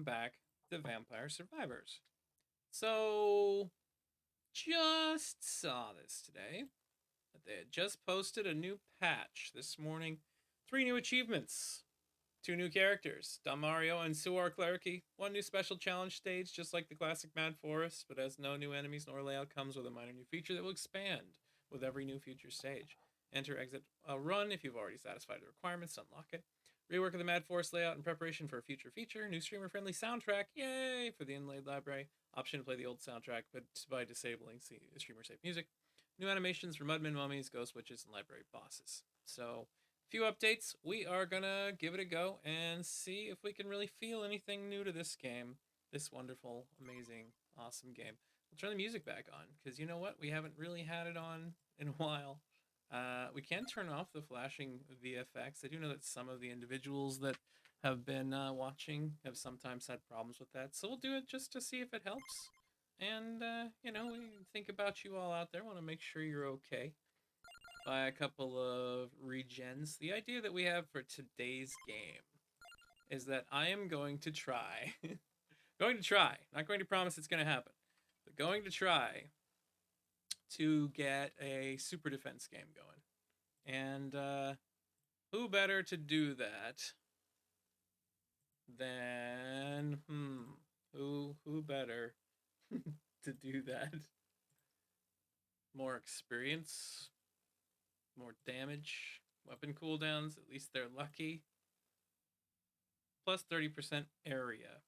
back to Vampire Survivors. So, just saw this today that they had just posted a new patch this morning. 3 new achievements, 2 new characters, Damario and Suar Clerici. 1 new special challenge stage, just like the classic Mad Forest, but has no new enemies nor layout. Comes with a minor new feature that will expand with every new future stage. Enter, exit, run if you've already satisfied the requirements to unlock it. Rework of the Mad Forest layout in preparation for a future feature. New streamer-friendly soundtrack, yay, for the inlaid library. Option to play the old soundtrack, but by disabling streamer-safe music. New animations for Mudmen, Mummies, Ghost Witches, and library bosses. So, few updates. We are gonna give it a go and see if we can really feel anything new to this game. This wonderful, amazing, awesome game. We'll turn the music back on, because you know what? We haven't really had it on in a while. We can turn off the flashing VFX. I do know that some of the individuals that have been watching have sometimes had problems with that. So we'll do it just to see if it helps. And, we think about you all out there. Want to make sure you're okay. By a couple of regens. The idea that we have for today's game is that I am going to try. Not going to promise it's going to happen. But going to try to get a super defense game going. And who better to do that than who better to do that? More experience, more damage, weapon cooldowns, at least they're lucky. Plus 30% area.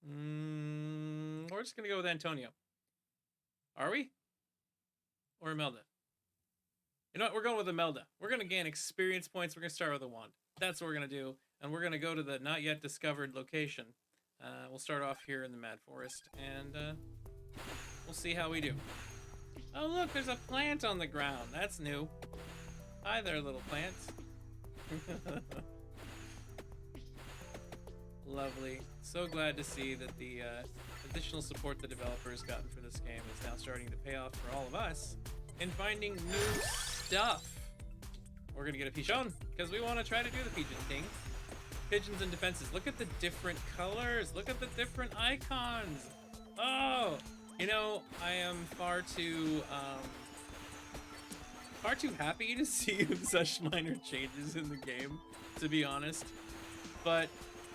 We're just gonna go with Antonio. Are we? Or Imelda? You know what? We're going with Imelda. We're going to gain experience points. We're going to start with a wand. That's what we're going to do. And we're going to go to the not yet discovered location. We'll start off here in the Mad Forest. And we'll see how we do. Oh, look. There's a plant on the ground. That's new. Hi there, little plants. Lovely. So glad to see that the additional support the developer has gotten for this game is now starting to pay off for all of us in finding new stuff. We're gonna get a pigeon because we want to try to do the pigeon thing. Pigeons and defenses. Look at the different colors. Look at the different icons. Oh, I am far too happy to see such minor changes in the game, to be honest. But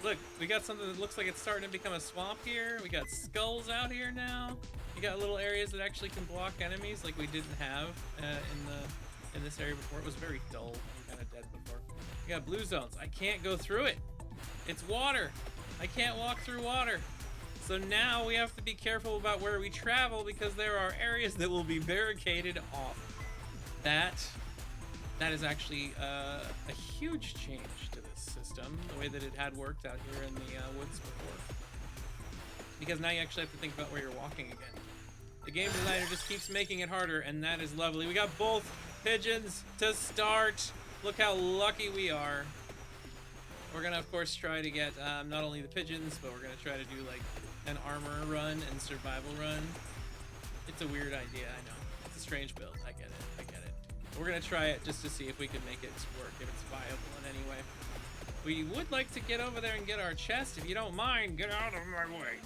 look, we got something that looks like it's starting to become a swamp here. We got skulls out here now. You got little areas that actually can block enemies like we didn't have in this area before. It was very dull and kind of dead before. We got blue zones. I can't go through it. It's water. I can't walk through water. So now we have to be careful about where we travel because there are areas that will be barricaded off. That is actually a huge change to this system, the way that it had worked out here in the woods before. Because now you actually have to think about where you're walking again. The game designer just keeps making it harder, and that is lovely. We got both pigeons to start. Look how lucky we are. We're gonna, of course, try to get not only the pigeons, but we're gonna try to do like an armor run and survival run. It's a weird idea, I know. It's a strange build. I get it. We're gonna try it just to see if we can make it work, if it's viable in any way. We would like to get over there and get our chest. If you don't mind, get out of my way.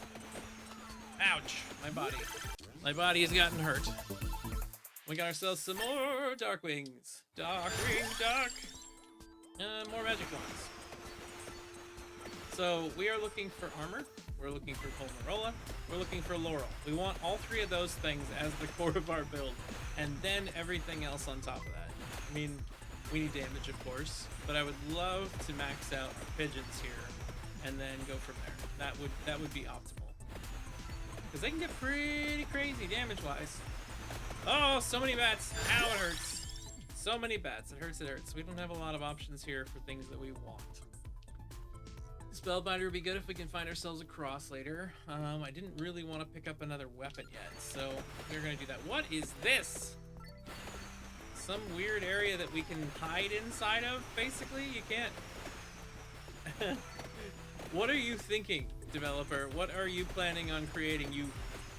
Ouch, my body. My body has gotten hurt. We got ourselves some more Dark Wings. Dark. More magic ones. So we are looking for armor. We're looking for Pulmarola. We're looking for Laurel. We want all 3 of those things as the core of our build. And then everything else on top of that. I mean, we need damage, of course. But I would love to max out our pigeons here. And then go from there. That would be optimal. Because they can get pretty crazy damage-wise. Oh, so many bats. Ow, it hurts. So many bats. It hurts. We don't have a lot of options here for things that we want. Spellbinder would be good if we can find ourselves a cross later. I didn't really want to pick up another weapon yet, so we're going to do that. What is this? Some weird area that we can hide inside of, basically? You can't... What are you thinking, developer? What are you planning on creating, you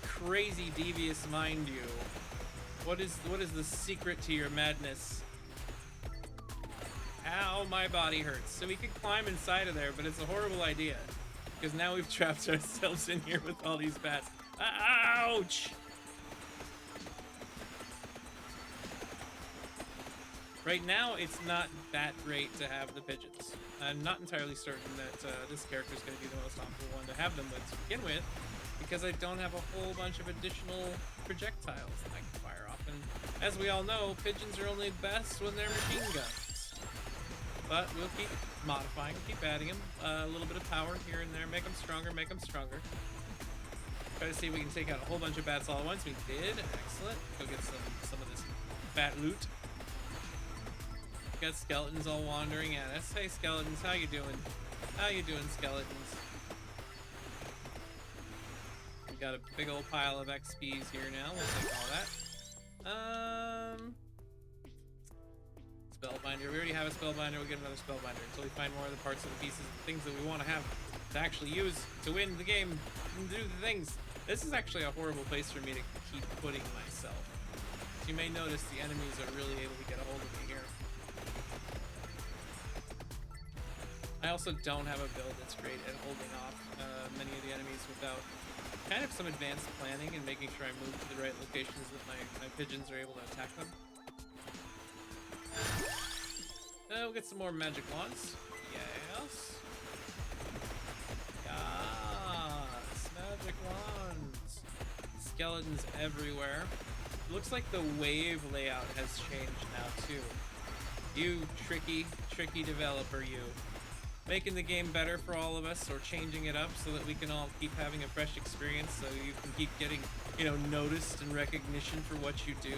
crazy devious mind you? What is the secret to your madness? Ow, my body hurts. So we could climb inside of there, but it's a horrible idea. Because now we've trapped ourselves in here with all these bats. Ouch! Right now, it's not that great to have the pigeons. I'm not entirely certain that this character is going to be the most optimal one to have them with to begin with, because I don't have a whole bunch of additional projectiles that I can fire off. And as we all know, pigeons are only best when they're machine guns. But we'll keep modifying, keep adding them. A little bit of power here and there, make them stronger, make them stronger. Try to see if we can take out a whole bunch of bats all at once. We did. Excellent. Go get some of this bat loot. Got skeletons all wandering at us. Hey skeletons, how you doing? How you doing, skeletons? We got a big old pile of XPs here now. We'll take all that. Spellbinder. We already have a spellbinder. We'll get another spellbinder until we find more of the parts of the pieces, the things that we want to have to actually use to win the game and do the things. This is actually a horrible place for me to keep putting myself. As you may notice, the enemies are really able to get a hold of me here. I also don't have a build that's great at holding off many of the enemies without kind of some advanced planning and making sure I move to the right locations that my pigeons are able to attack them. We'll get some more magic wands. Yes. Yes. Magic wands. Skeletons everywhere. Looks like the wave layout has changed now too. You tricky developer, you. Making the game better for all of us, or changing it up so that we can all keep having a fresh experience, so you can keep getting, you know, noticed and recognition for what you do.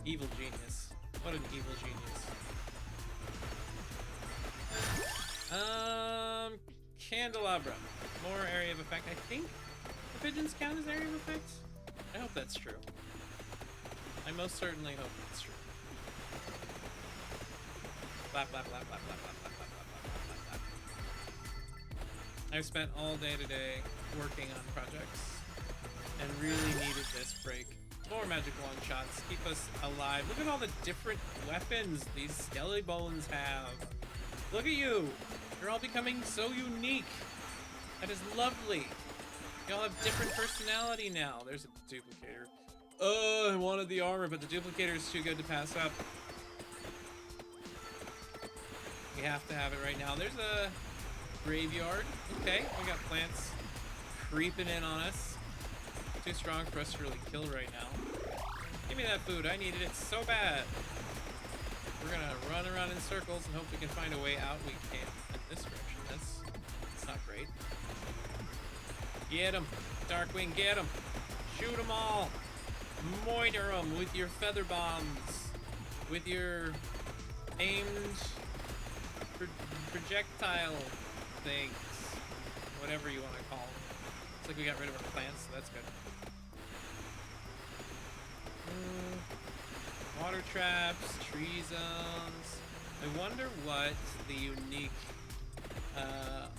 Evil genius. What an evil genius. Candelabra. More area of effect. I think the pigeons count as area of effect? I hope that's true. I most certainly hope that's true. Blap, blap, blap, blap, blap, blap, blap, blap, blap, blap, blap. I've spent all day today working on projects and really needed this break. More magic wand shots, keep us alive. Look at all the different weapons these skelly bones have. Look at you. You're all becoming so unique. That is lovely. You all have different personality now. There's a duplicator. I wanted the armor, but the duplicator is too good to pass up. We have to have it right now. There's a graveyard. Okay, we got plants creeping in on us. Too strong for us to really kill right now. Give me that food. I needed it so bad. We're gonna run around in circles and hope we can find a way out. We can't in this direction. That's not great. Get him, Darkwing, get him. Shoot them all. Moiter them with your feather bombs. With your aimed projectile things. Whatever you want to call them. Looks like we got rid of our plants, so that's good. Water traps, tree zones. I wonder what the unique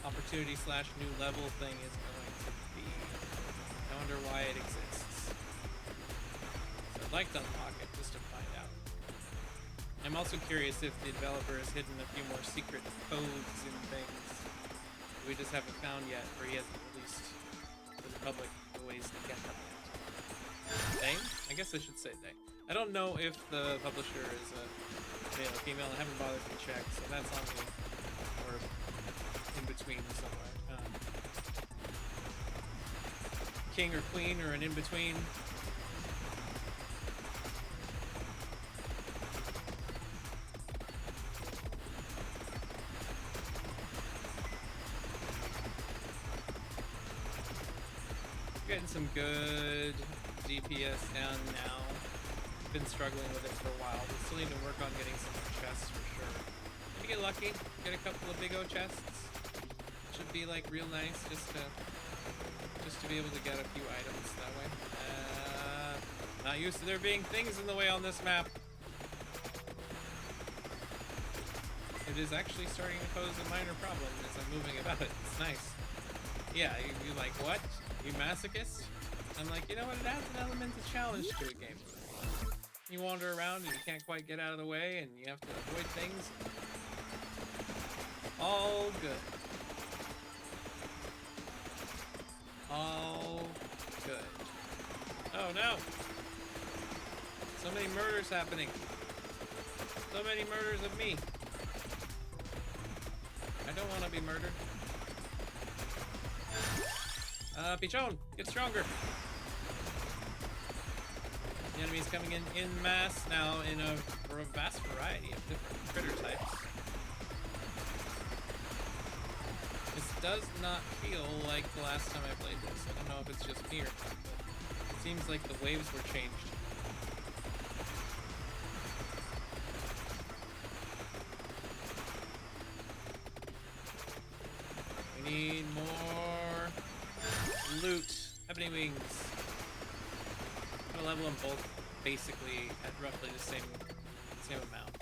opportunity slash new level thing is going to be. I wonder why it exists. So I'd like to unlock it just to find out. I'm also curious if the developer has hidden a few more secret codes and things we just haven't found yet, or he hasn't released to the public the ways to get them yet. They? I guess I should say they. I don't know if the publisher is a male or female. I haven't bothered to check, so that's on me. Or in between somewhere. King or queen, or an in-between. Getting some good DPS down now. Been struggling with it for a while, but still need to work on getting some chests for sure. If you get lucky, get a couple of big O chests. Should be like real nice just to be able to get a few items that way. Not used to there being things in the way on this map. It is actually starting to pose a minor problem as I'm moving about it. It's nice. Yeah, you're like, what? You masochist? I'm like, you know what? It adds an element of challenge to a game. You wander around and you can't quite get out of the way and you have to avoid things. All good. All good. Oh no! So many murders happening. So many murders of me. I don't want to be murdered. Pichon, get stronger. The enemy's coming in mass now in a vast variety of different critter types. This does not feel like the last time I played this. I don't know if it's just me or not, but it seems like the waves were changed. We need more loot. Ebony wings. I'm gonna level them both basically at roughly the same amount.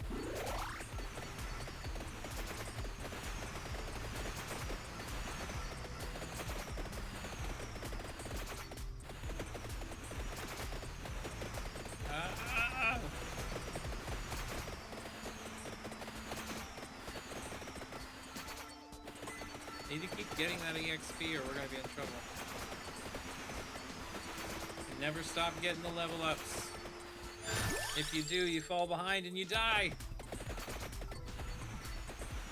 Need to keep getting that EXP or we're gonna be in trouble. Never stop getting the level ups. If you do, you fall behind and you die.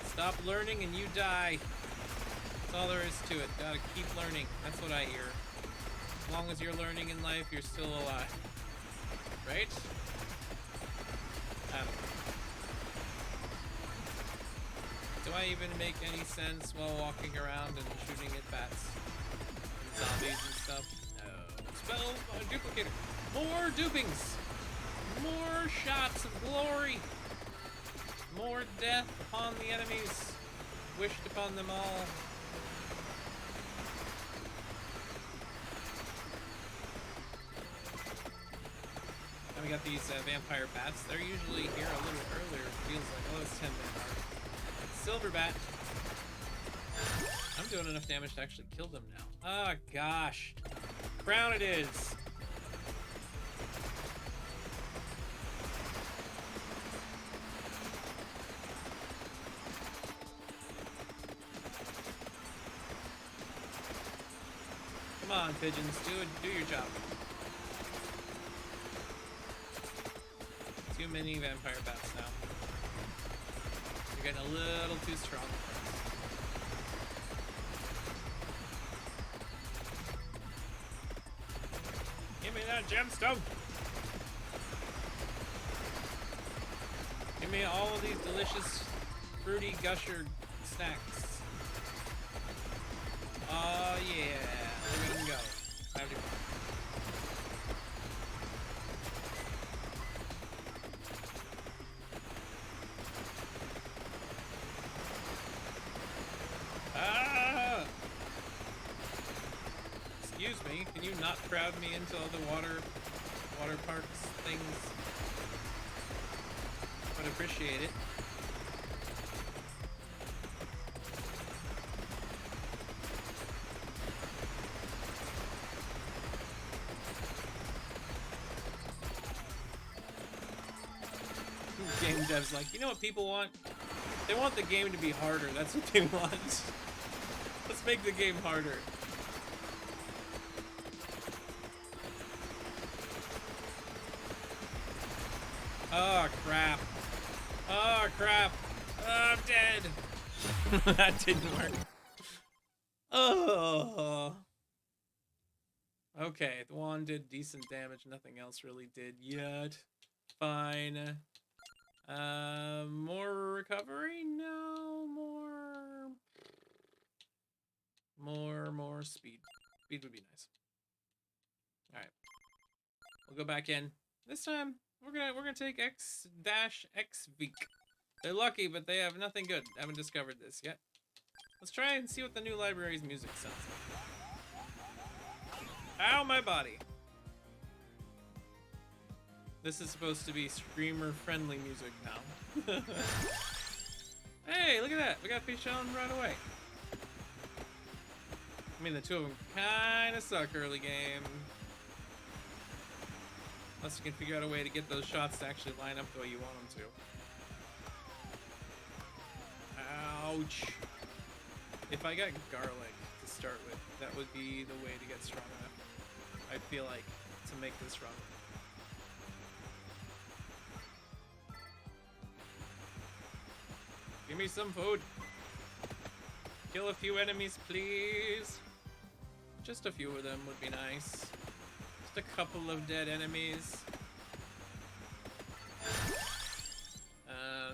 Stop learning and you die. That's all there is to it. Gotta keep learning. That's what I hear. As long as you're learning in life, you're still alive. Right? Do I even make any sense while walking around and shooting at bats? And zombies and stuff? No. Spell duplicator. More dupings. More shots of glory. More death upon the enemies. Wished upon them all. And we got these vampire bats. They're usually here a little earlier. It feels like, oh, it's 10 minute mark. Silver bat. I'm doing enough damage to actually kill them now. Ah, gosh. Crown it is. Come on, pigeons. Do your job. Too many vampire bats now. You're getting a little too strong. Give me that gemstone! Give me all of these delicious, fruity gusher snacks. Oh yeah, look at them go. Time to go. Excuse me, can you not crowd me into all the water parks things? Would appreciate it. Game devs like, you know what people want? They want the game to be harder. That's what they want. Let's make the game harder. Oh, crap. Oh, crap. Oh, I'm dead. That didn't work. Oh. Okay, the wand did decent damage. Nothing else really did yet. Fine. More recovery? No, more speed. Speed would be nice. Alright. We'll go back in. This time, we're gonna take X-X-Veek. They're lucky, but they have nothing good. Haven't discovered this yet. Let's try and see what the new library's music sounds like. Ow, my body! This is supposed to be screamer-friendly music now. Hey, look at that! We got Pichon right away. I mean, the two of them kind of suck early game. Unless you can figure out a way to get those shots to actually line up the way you want them to. Ouch. If I got garlic to start with. That would be the way to get strong enough, I feel like, to make this run. Give me some food. Kill a few enemies, please. Just a few of them would be nice. Just a couple of dead enemies.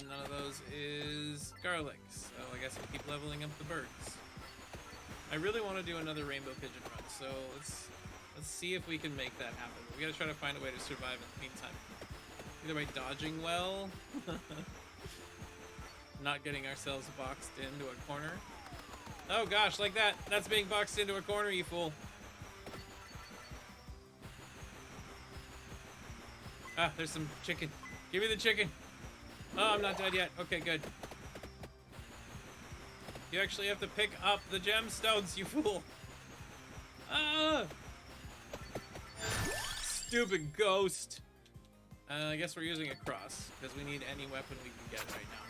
None of those is garlic, so I guess we'll keep leveling up the birds. I really want to do another rainbow pigeon run, so let's see if we can make that happen. We gotta try to find a way to survive in the meantime. Either by dodging well, not getting ourselves boxed into a corner. Oh gosh, like that. That's being boxed into a corner, you fool. Ah, there's some chicken. Give me the chicken. Oh, I'm not dead yet. Okay, good. You actually have to pick up the gemstones, you fool. Ah! Stupid ghost. I guess we're using a cross, because we need any weapon we can get right now.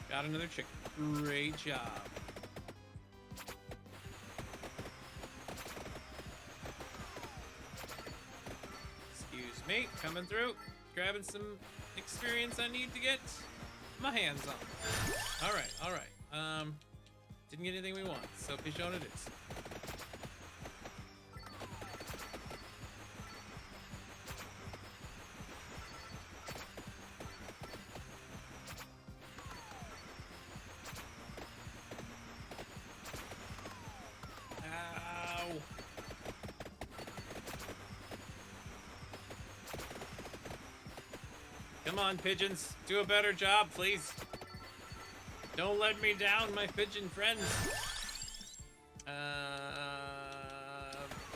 Got another chicken. Great job. Excuse me, coming through. Grabbing some experience I need to get my hands on. Alright, alright. Didn't get anything we want, so Pichon it is. Come on, pigeons. Do a better job, please. Don't let me down, my pigeon friends.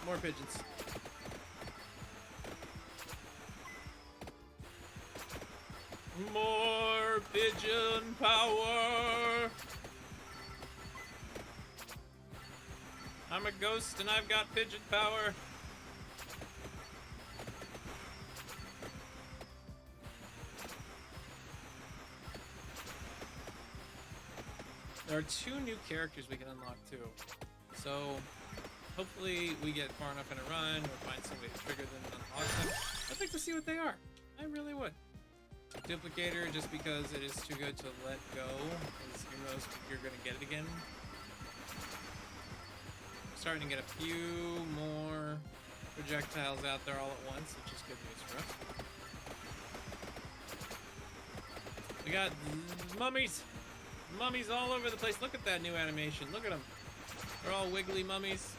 More pigeons. More pigeon power. I'm a ghost and I've got pigeon power. There are 2 new characters we can unlock too. So hopefully we get far enough in a run or find some way to trigger them and unlock them. I'd like to see what they are. I really would. Duplicator, just because it is too good to let go, because who knows if you're gonna get it again. I'm starting to get a few more projectiles out there all at once, which is good news for us. We got mummies! Mummies all over the place. Look at that new animation. Look at them. They're all wiggly mummies.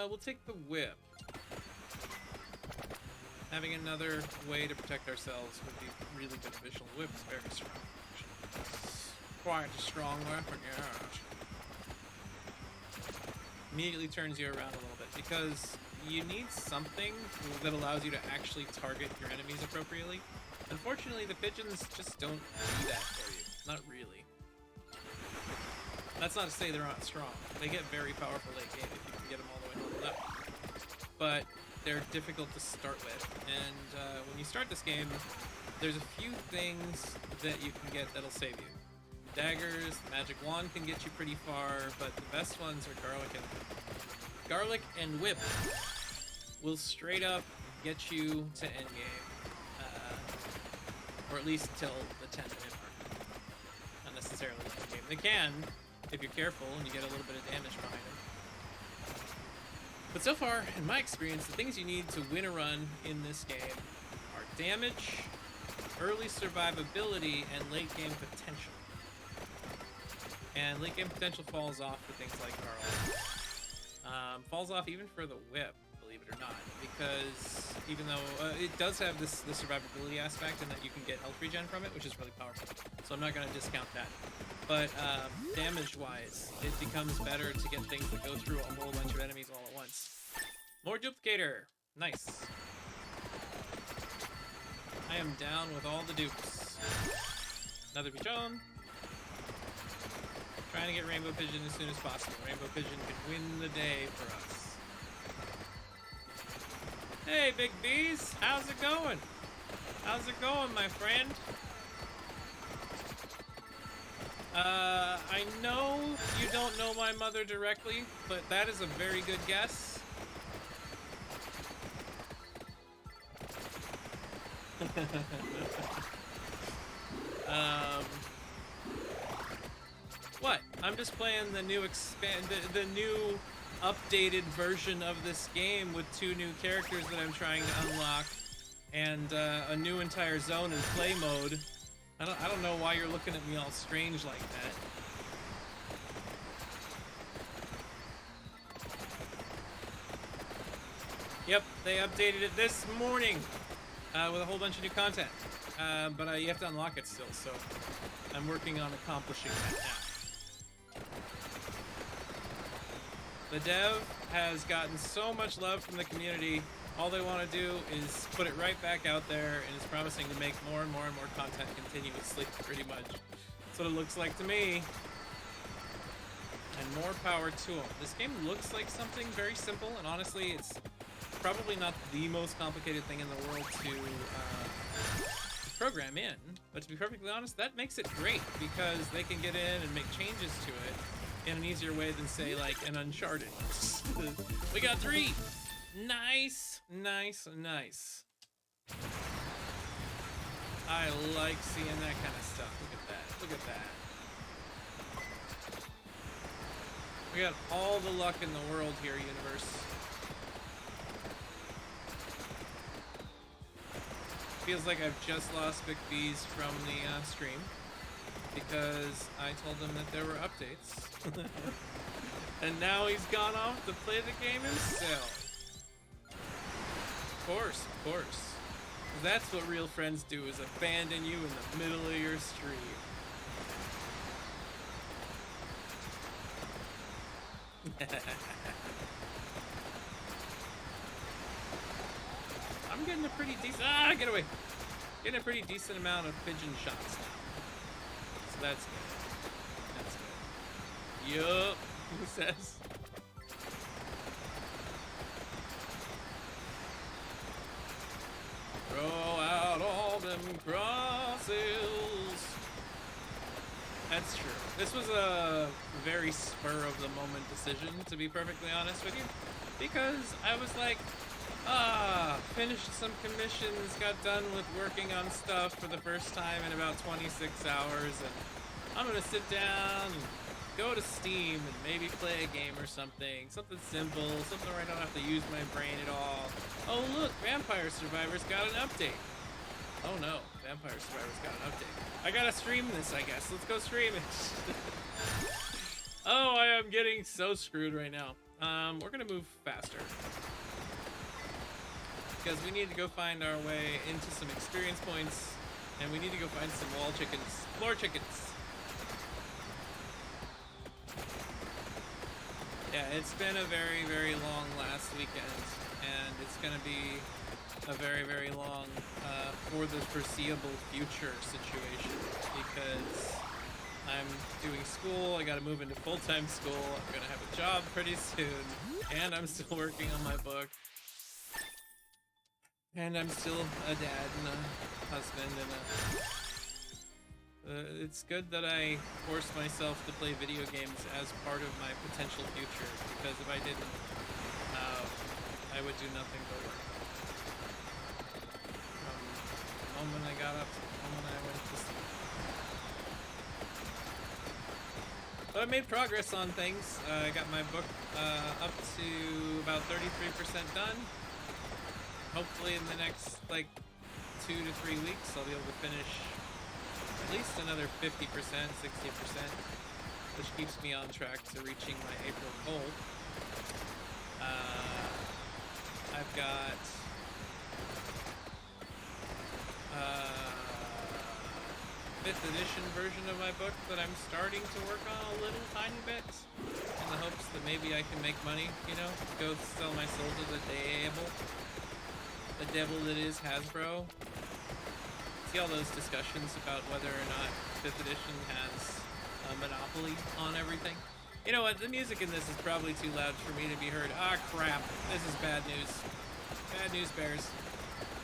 We'll take the whip. Having another way to protect ourselves would be really beneficial. The whip is very strong. It's quite a strong weapon, yeah. Immediately turns you around a little bit because you need something that allows you to actually target your enemies appropriately. Unfortunately, the pigeons just don't do that for you. Not really. That's not to say they're not strong. They get very powerful late game if you can get them all the way leveled up. But they're difficult to start with. And when you start this game, there's a few things that you can get that'll save you. Daggers, the magic wand can get you pretty far, but the best ones are garlic and whip will straight up get you to endgame, or at least till the 10-minute mark. Not necessarily endgame. They can, if you're careful and you get a little bit of damage behind them. But so far, in my experience, the things you need to win a run in this game are damage, early survivability, and late game potential. And late game potential falls off for things like garlic. Falls off even for the whip, believe it or not, because even though it does have this survivability aspect and that you can get health regen from it, which is really powerful. So I'm not going to discount that. But damage-wise, it becomes better to get things that go through a whole bunch of enemies all at once. More duplicator. Nice. I am down with all the dupes. Another Pichon. Trying to get Rainbow Pigeon as soon as possible. Rainbow Pigeon can win the day for us. Hey, Big Bees, how's it going? How's it going, my friend? I know you don't know my mother directly, but that is a very good guess. What? I'm just playing the new the new updated version of this game with 2 new characters that I'm trying to unlock, and a new entire zone and play mode. I don't know why you're looking at me all strange like that. Yep, they updated it this morning with a whole bunch of new content, but you have to unlock it still, so I'm working on accomplishing that now. The dev has gotten so much love from the community. All they want to do is put it right back out there, and is promising to make more and more and more content continuously, pretty much. That's what it looks like to me. And more power to them. This game looks like something very simple, and honestly, it's probably not the most complicated thing in the world to program in. But to be perfectly honest, that makes it great, because they can get in and make changes to it in an easier way than, say, like an Uncharted. We got 3! Nice, nice, nice. I like seeing that kind of stuff. Look at that. Look at that. We got all the luck in the world here, universe. Feels like I've just lost Big Bees from the stream, because I told him that there were updates. And now he's gone off to play the game himself. Of course. That's what real friends do, is abandon you in the middle of your stream. I'm getting a pretty decent... get away! Getting a pretty decent amount of pigeon shots now. So that's good. That's good. Yup, who says? Throw out all them crosses. That's true. This was a very spur-of-the-moment decision, to be perfectly honest with you. Because I was like, finished some commissions, got done with working on stuff for the first time in about 26 hours, and I'm gonna sit down and go to Steam and maybe play a game or something. Something simple, something where I don't have to use my brain at all. Oh look, Vampire Survivors got an update. Oh no, Vampire Survivors got an update. I gotta stream this, I guess. Let's go stream it. Oh, I am getting so screwed right now. We're gonna move faster, because we need to go find our way into some experience points, and we need to go find some floor chickens. Yeah, it's been a very, very long last weekend, and it's gonna be a very, very long, for the foreseeable future situation, because I'm doing school, I gotta move into full-time school, I'm gonna have a job pretty soon, and I'm still working on my book. And I'm still a dad and a husband, and it's good that I force myself to play video games as part of my potential future, because if I didn't, I would do nothing but work. From the moment I got up to the moment I went to sleep. But I made progress on things. I got my book up to about 33% done. Hopefully in the next, like, 2 to 3 weeks, I'll be able to finish at least another 50%, 60%, which keeps me on track to reaching my April goal. I've got 5th edition version of my book that I'm starting to work on a little tiny bit, in the hopes that maybe I can make money, you know, go sell my soul to the devil. The devil that is Hasbro. See all those discussions about whether or not 5th edition has monopoly on everything. You know what? The music in this is probably too loud for me to be heard. Ah, crap. This is bad news. Bad news, bears.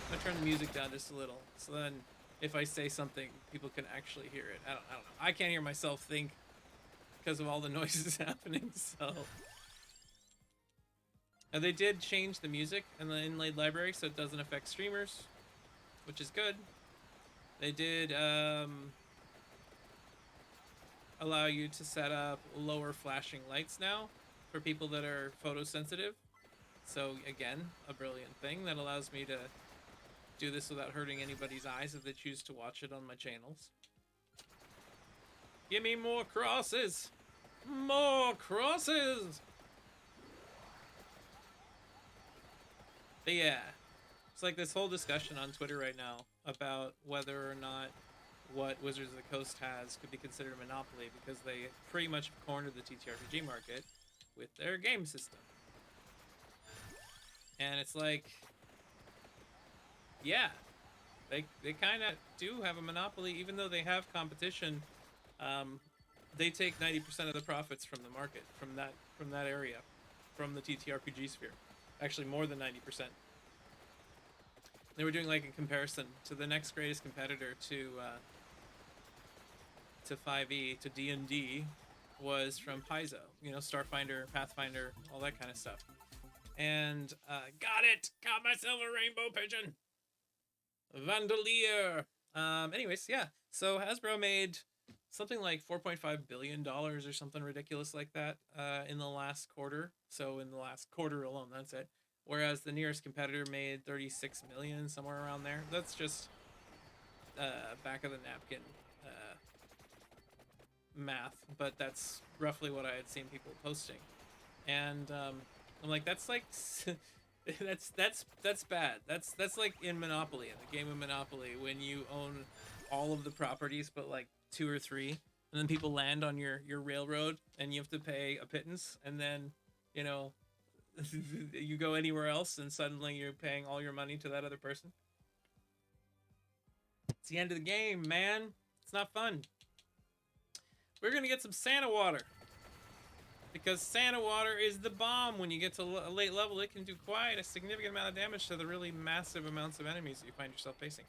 I'm gonna turn the music down just a little, so then if I say something, people can actually hear it. I don't know. I can't hear myself think because of all the noises happening, so... Now, they did change the music in the inlaid library so it doesn't affect streamers, which is good. They did allow you to set up lower flashing lights now for people that are photosensitive. So again, a brilliant thing that allows me to do this without hurting anybody's eyes if they choose to watch it on my channels. Give me more crosses! More crosses! But yeah, it's like this whole discussion on Twitter right now about whether or not what Wizards of the Coast has could be considered a monopoly, because they pretty much cornered the TTRPG market with their game system. And it's like, yeah, they kind of do have a monopoly, even though they have competition. They take 90% of the profits from the market, from that area, from the TTRPG sphere. Actually, more than 90%. They were doing like a comparison to the next greatest competitor to 5e, to D&D, was from Paizo. You know, Starfinder, Pathfinder, all that kind of stuff. And got it! Got myself a rainbow pigeon! Vandalier! Anyways, yeah. So Hasbro made something like $4.5 billion or something ridiculous like that in the last quarter. So in the last quarter alone, that's it. Whereas the nearest competitor made 36 million, somewhere around there. That's just back of the napkin math, but that's roughly what I had seen people posting. And I'm like, that's like that's bad. That's like in Monopoly, in the game of Monopoly, when you own all of the properties but like 2 or 3, and then people land on your railroad and you have to pay a pittance, and then, you know, you go anywhere else and suddenly you're paying all your money to that other person. It's the end of the game, man. It's not fun. We're gonna get some Santa water, because Santa water is the bomb. When you get to a late level, it can do quite a significant amount of damage to the really massive amounts of enemies that you find yourself facing.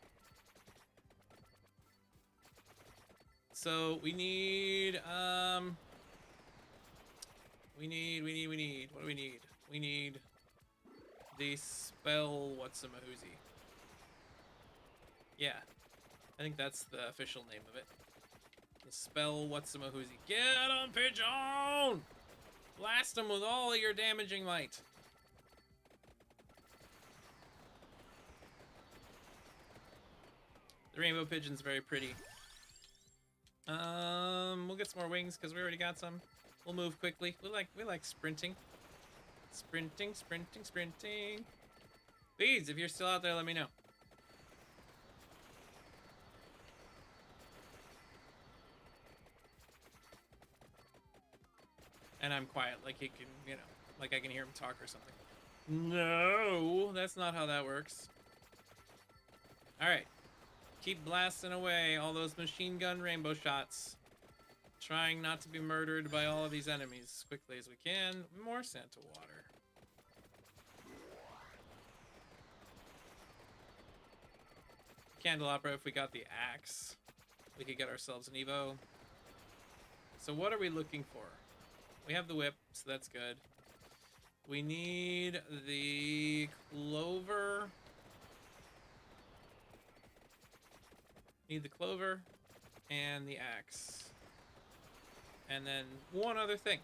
So we need what do we need? We need the spell Whatsamahoozy. Yeah, I think that's the official name of it. The spell Whatsamahoozy. Get him, Pigeon! Blast him with all of your damaging might. The rainbow pigeon's very pretty. We'll get some more wings because we already got some. We'll move quickly. We like sprinting. Sprinting. Beads, if you're still out there, let me know. And I'm quiet, like he can, you know, like I can hear him talk or something. No, that's not how that works. All right, keep blasting away all those machine gun rainbow shots. Trying not to be murdered by all of these enemies as quickly as we can. More Santa water. Candelabra, if we got the axe, we could get ourselves an Evo. So what are we looking for? We have the whip, so that's good. We need the clover. Need the clover and the axe. And then one other thing.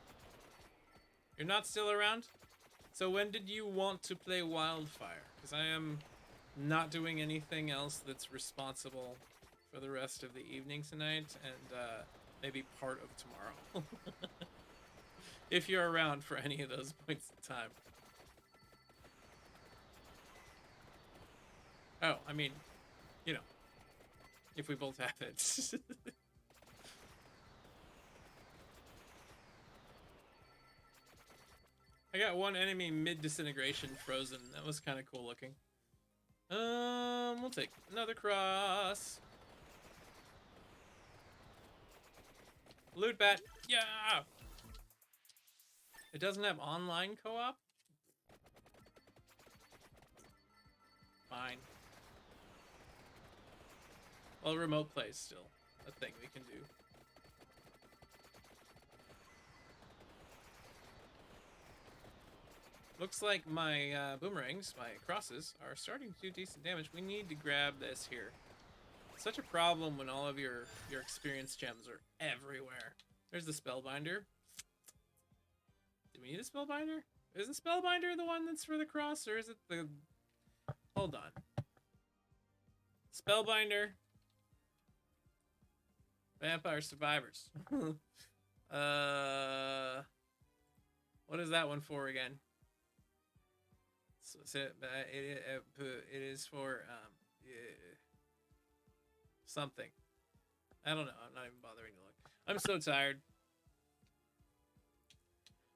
You're not still around? So when did you want to play Wildfire? Because I am not doing anything else that's responsible for the rest of the evening tonight, and maybe part of tomorrow. If you're around for any of those points in time. Oh, I mean, you know, if we both have it. I got one enemy mid-disintegration frozen. That was kind of cool looking. We'll take another cross. Loot bat. Yeah! It doesn't have online co-op? Fine. Well, remote play is still a thing we can do. Looks like my boomerangs, my crosses, are starting to do decent damage. We need to grab this here. Such a problem when all of your experience gems are everywhere. There's the Spellbinder. Do we need a Spellbinder? Isn't Spellbinder the one that's for the cross, or is it the... Hold on. Spellbinder. Vampire Survivors. What is that one for again? So it is for something. I don't know. I'm not even bothering to look. I'm so tired.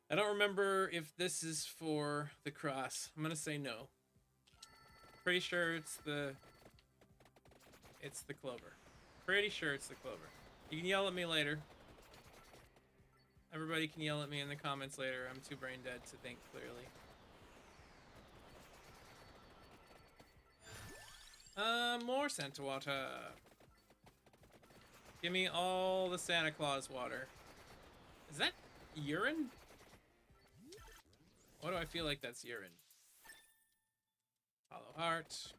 I don't remember if this is for the cross. I'm gonna say no. Pretty sure it's the clover. Pretty sure it's the clover. You can yell at me later. Everybody can yell at me in the comments later. I'm too brain dead to think clearly. More Santa water. Give me all the Santa Claus water. Is that urine? Why do I feel like that's urine? Hollow heart.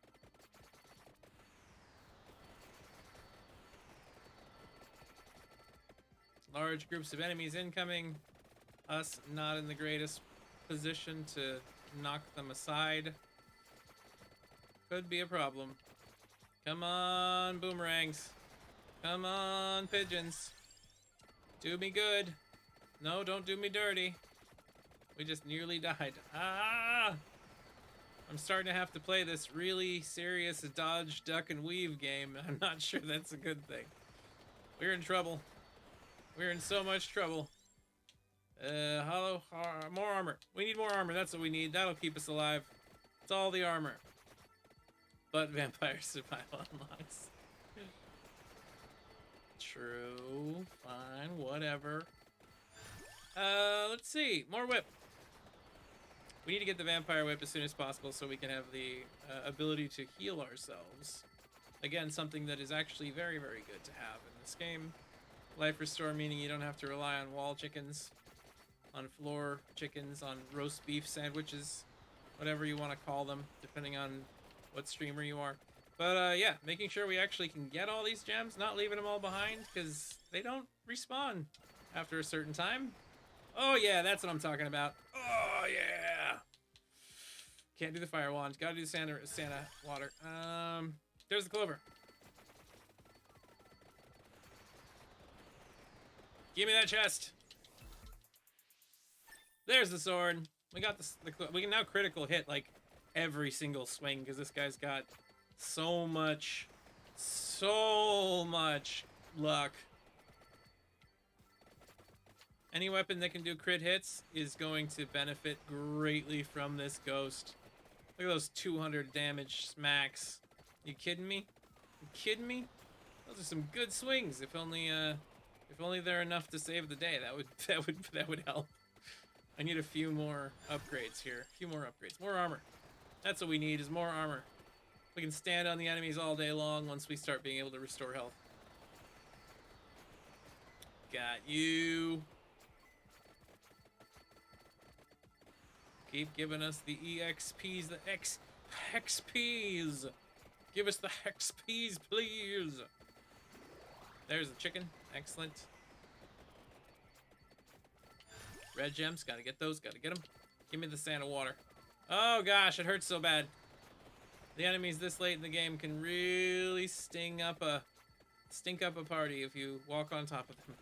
Large groups of enemies incoming. Us not in the greatest position to knock them aside. Could be a problem. Come on, boomerangs. Come on, pigeons. Do me good. No, don't do me dirty. We just nearly died. Ah! I'm starting to have to play this really serious dodge, duck, and weave game. I'm not sure that's a good thing. We're in trouble. We're in so much trouble. More armor. We need more armor. That's what we need. That'll keep us alive. It's all the armor. But vampire survival unlocks. True. Fine. Whatever. Let's see. More whip. We need to get the vampire whip as soon as possible so we can have the ability to heal ourselves. Again, something that is actually very, very good to have in this game. Life restore, meaning you don't have to rely on wall chickens, on floor chickens, on roast beef sandwiches, whatever you want to call them, depending on what streamer you are. But yeah, making sure we actually can get all these gems, not leaving them all behind, because they don't respawn after a certain time. Oh yeah, that's what I'm talking about. Oh yeah! Can't do the fire wand. Gotta do Santa water. There's the clover. Give me that chest. There's the sword. We got we can now critical hit like every single swing because this guy's got so much luck. Any weapon that can do crit hits is going to benefit greatly from this ghost. Look at those 200 damage smacks. You kidding me? You kidding me? Those are some good swings. If only they're enough to save the day. That would help. I need a few more upgrades here. A few more upgrades. More armor. That's what we need, is more armor. We can stand on the enemies all day long once we start being able to restore health. Got you. Keep giving us the EXPs, the XPs. Give us the XPs, please. There's the chicken. Excellent. Red gems. Gotta get those. Gotta get them. Give me the Santa water. Oh gosh, it hurts so bad. The enemies this late in the game can really stink up a party if you walk on top of them.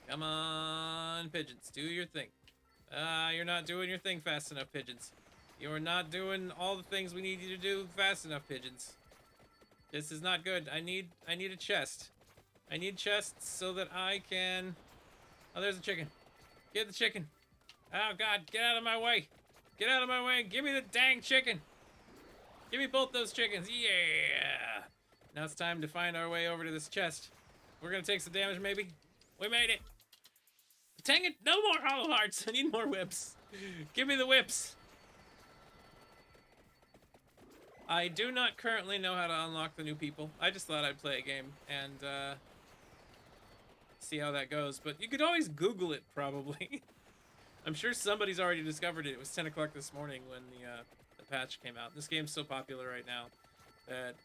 Come on, pigeons. Do your thing. You're not doing your thing fast enough, pigeons. You are not doing all the things we need you to do fast enough, pigeons. This is not good. I need a chest. I need chests so that I can... Oh, there's a chicken. Get the chicken. Oh, God. Get out of my way. Get out of my way. Give me the dang chicken. Give me both those chickens. Yeah. Now it's time to find our way over to this chest. We're gonna take some damage, maybe. We made it. Dang it! No more hollow hearts. I need more whips. Give me the whips. I do not currently know how to unlock the new people. I just thought I'd play a game and see how that goes. But you could always Google it, probably. I'm sure somebody's already discovered it. It was 10 o'clock this morning when the patch came out. This game's so popular right now that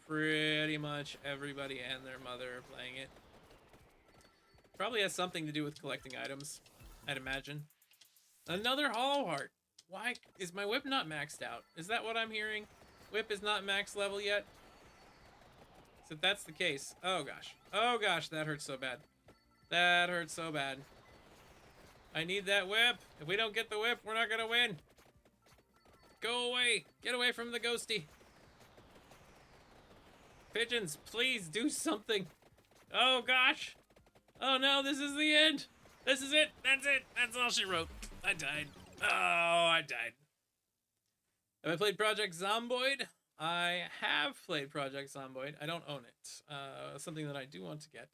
pretty much everybody and their mother are playing it. Probably has something to do with collecting items, I'd imagine. Another hollow heart. Why is my whip not maxed out? Is that what I'm hearing? Whip is not max level yet? So if that's the case, oh gosh, that hurts so bad. That hurts so bad. I need that whip. If we don't get the whip, we're not gonna win. Go away. Get away from the ghosty. Pigeons, please do something. Oh gosh. Oh no, this is the end. This is it. That's it. That's all she wrote. I died. Oh, I died. Have I played Project Zomboid? I have played Project Zomboid. I don't own it. Something that I do want to get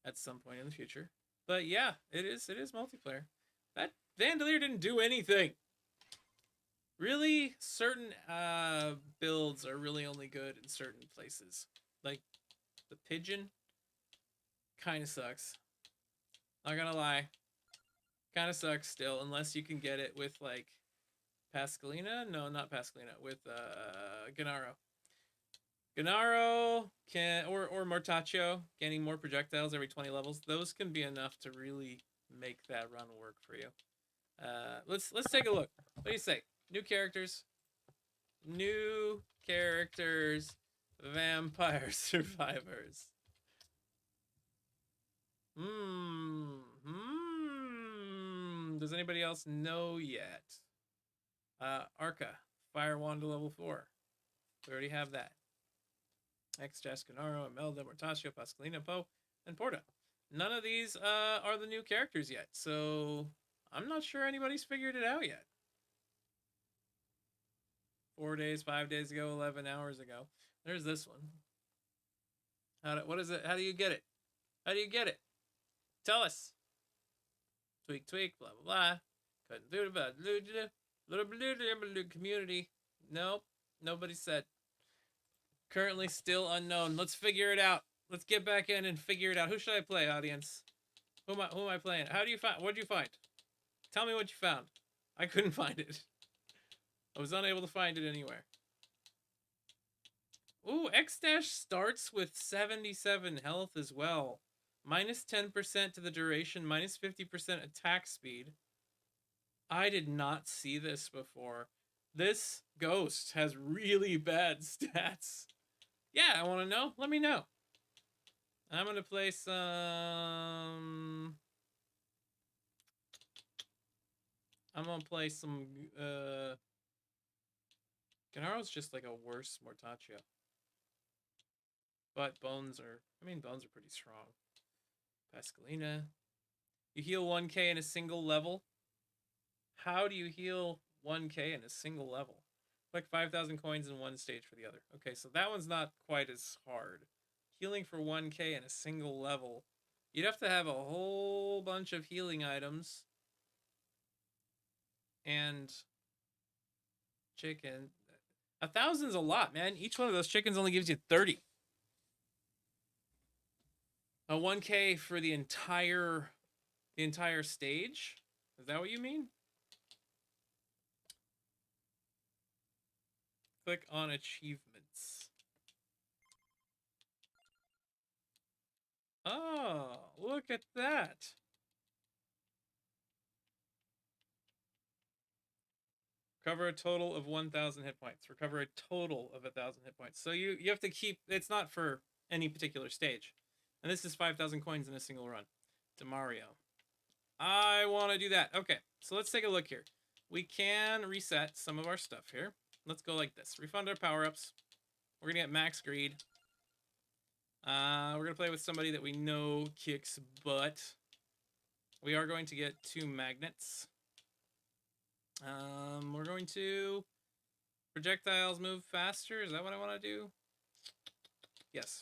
at some point in the future. But yeah, it is multiplayer. That Vandalier didn't do anything. Really, certain builds are really only good in certain places. Like the pigeon kind of sucks. Not gonna lie. Kind of sucks still, unless you can get it with like Pascalina? No, not Pascalina. With Gennaro. Gennaro can or Mortaccio, gaining more projectiles every 20 levels. Those can be enough to really make that run work for you. Let's take a look. What do you say? New characters. New characters. Vampire Survivors. Does anybody else know yet? Arca. Fire Wand to level 4. We already have that. X-Jess, Gennaro, Imelda, Mortaccio, Pascalina, Poe, and Porta. None of these are the new characters yet, so I'm not sure anybody's figured it out yet. 4 days, 5 days ago, 11 hours ago. There's this one. What is it? How do you get it? How do you get it? Tell us. Tweak, tweak, blah, blah, blah. Couldn't do it about little community. Nope. Nobody said. Currently still unknown. Let's figure it out. Let's get back in and figure it out. Who should I play, audience? Who am I playing? How do you find? What'd you find? Tell me what you found. I couldn't find it. I was unable to find it anywhere. Ooh, X-Dash starts with 77 health as well. Minus 10% to the duration, minus 50% attack speed. I did not see this before. This ghost has really bad stats. Yeah, I want to know. Let me know. I'm going to play some... I'm going to play some... Gennaro's just like a worse Mortaccio. But bones are pretty strong. Pascalina. You heal 1k in a single level? How do you heal 1k in a single level? Like 5,000 coins in one stage for the other. Okay, so that one's not quite as hard. Healing for 1k in a single level. You'd have to have a whole bunch of healing items. And chicken. 1,000's a lot, man. Each one of those chickens only gives you 30. A 1k for the entire stage? Is that what you mean? Click on achievements. Oh, look at that. Recover a total of 1,000 hit points. Recover a total of 1,000 hit points. So you have to keep, it's not for any particular stage. And this is 5,000 coins in a single run. Demario. I want to do that. Okay, so let's take a look here. We can reset some of our stuff here. Let's go like this. Refund our power-ups. We're going to get max greed. We're going to play with somebody that we know kicks butt. We are going to get 2 magnets. We're going to... Projectiles move faster. Is that what I want to do? Yes.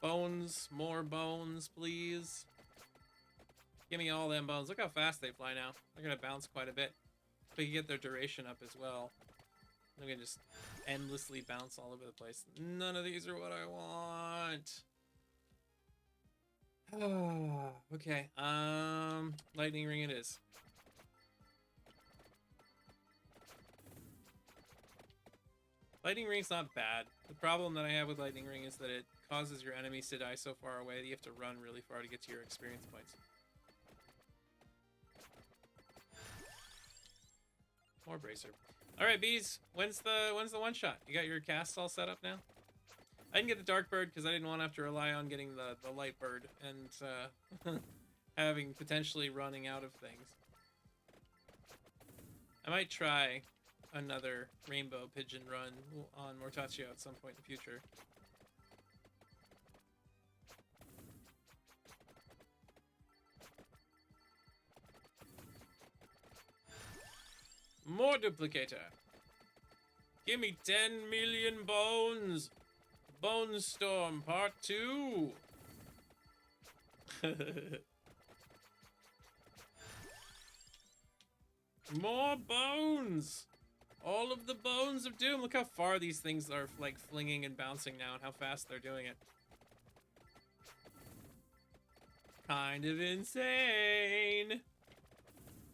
Bones, more bones, please. Give me all them bones. Look how fast they fly now. They're gonna bounce quite a bit. We can get their duration up as well. They're gonna just endlessly bounce all over the place. None of these are what I want. Okay. Lightning ring it is. Lightning ring's not bad. The problem that I have with lightning ring is that it causes your enemies to die so far away that you have to run really far to get to your experience points. More bracer. All right, bees. When's the one shot? You got your cast all set up now? I didn't get the dark bird because I didn't want to have to rely on getting the light bird and having potentially running out of things. I might try another rainbow pigeon run on Mortaccio at some point in the future. More duplicator. Give me 10 million bones. Bone Storm Part 2. More bones. All of the bones of doom. Look how far these things are like flinging and bouncing now and how fast they're doing it. Kind of insane.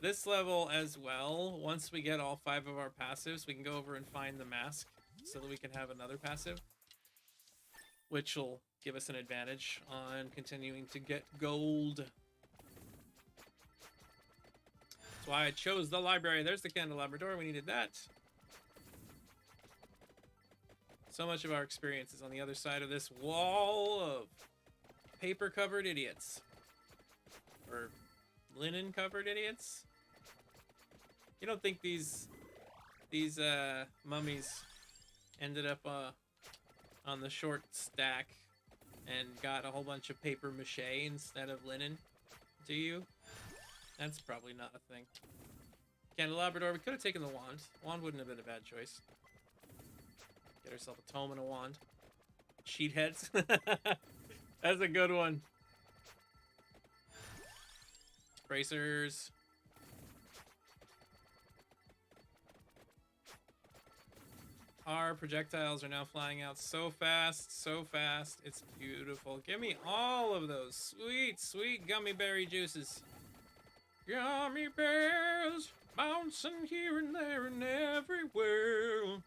This level as well, once we get all 5 of our passives, we can go over and find the mask so that we can have another passive, which will give us an advantage on continuing to get gold. That's why I chose the library. There's the candelabra door. We needed that. So much of our experience is on the other side of this wall of paper-covered idiots. Or linen-covered idiots. You don't think these mummies ended up on the short stack and got a whole bunch of paper mache instead of linen, do you? That's probably not a thing. Candelabra door, we could have taken the wand. Wand wouldn't have been a bad choice. Get ourselves a tome and a wand. Sheet heads. That's a good one. Bracers. Our projectiles are now flying out so fast, so fast. It's beautiful. Give me all of those sweet, sweet gummy berry juices. Gummy bears bouncing here and there and everywhere.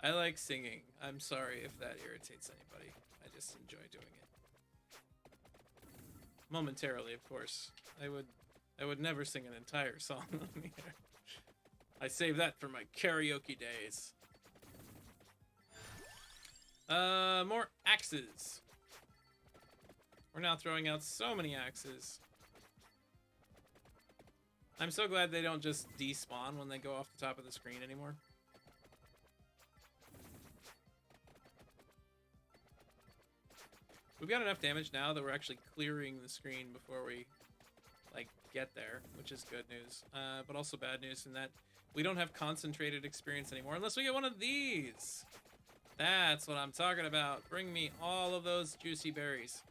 I like singing. I'm sorry if that irritates anybody. I just enjoy doing it. Momentarily, of course. I would never sing an entire song on the air. I save that for my karaoke days. More axes. We're now throwing out so many axes. I'm so glad they don't just despawn when they go off the top of the screen anymore. We've got enough damage now that we're actually clearing the screen before we get there, which is good news, but also bad news in that we don't have concentrated experience anymore unless we get one of these. That's what I'm talking about. Bring me all of those juicy berries.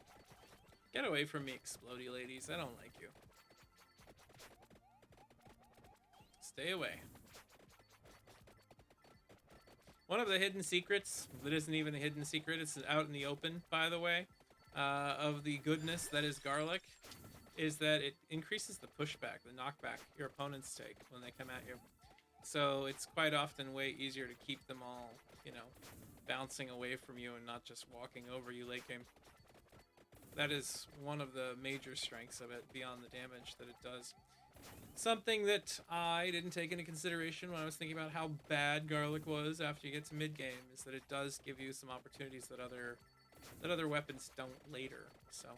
Get away from me, explodey ladies. I don't like you. Stay away. One of the hidden secrets that isn't even a hidden secret, it's out in the open, by the way, of the goodness that is garlic, is that it increases the pushback, the knockback your opponents take when they come at you. So it's quite often way easier to keep them all, you know, bouncing away from you and not just walking over you late game. That is one of the major strengths of it, beyond the damage that it does. Something that I didn't take into consideration when I was thinking about how bad garlic was after you get to mid-game is that it does give you some opportunities that other weapons don't later. So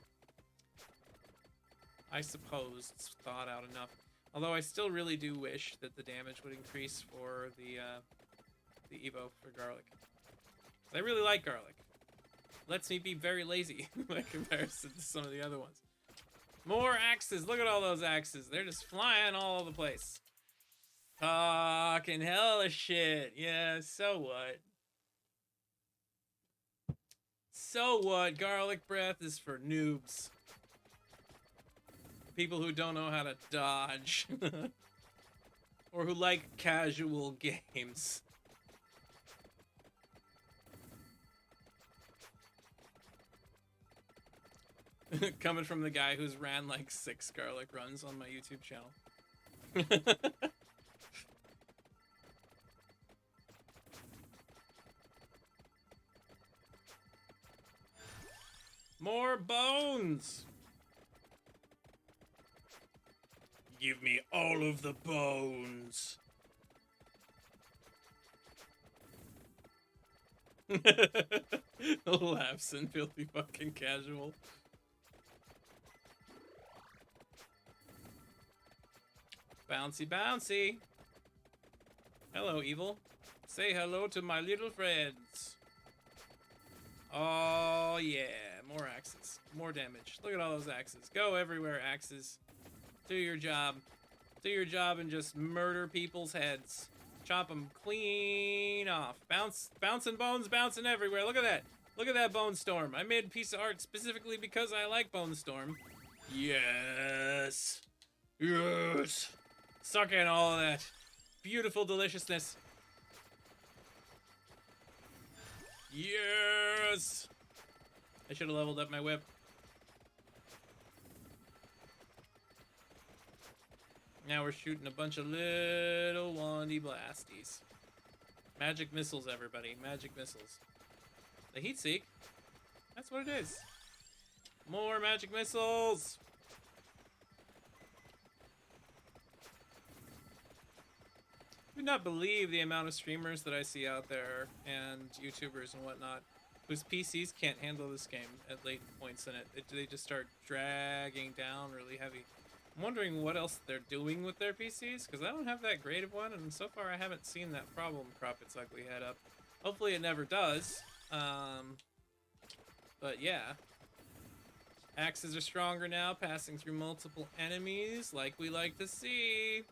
I suppose it's thought out enough. Although I still really do wish that the damage would increase for the Evo for garlic. I really like garlic. Lets me be very lazy by comparison to some of the other ones. More axes. Look at all those axes. They're just flying all over the place. Talking hella shit. Yeah, so what? So what? Garlic breath is for noobs. People who don't know how to dodge. Or who like casual games. Coming from the guy who's ran like 6 garlic runs on my YouTube channel. More bones! Give me all of the bones. Laughs and filthy fucking casual. Bouncy, bouncy. Hello, evil. Say hello to my little friends. Oh, yeah. More axes. More damage. Look at all those axes. Go everywhere, axes. Do your job. Do your job and just murder people's heads. Chop them clean off. Bouncing bones, bouncing everywhere. Look at that. Look at that Bone Storm. I made a piece of art specifically because I like Bone Storm. Yes. Yes. Suck in all of that beautiful deliciousness. Yes. I should have leveled up my whip. Now we're shooting a bunch of little wandy blasties. Magic missiles, everybody. Magic missiles. The heat seek. That's what it is. More magic missiles. I would not believe the amount of streamers that I see out there and YouTubers and whatnot whose PCs can't handle this game at late points in it. They just start dragging down really heavy. I'm wondering what else they're doing with their PCs, because I don't have that great of one, and so far I haven't seen that problem crop its ugly head up. Hopefully it never does. But yeah. Axes are stronger now, passing through multiple enemies, like we like to see.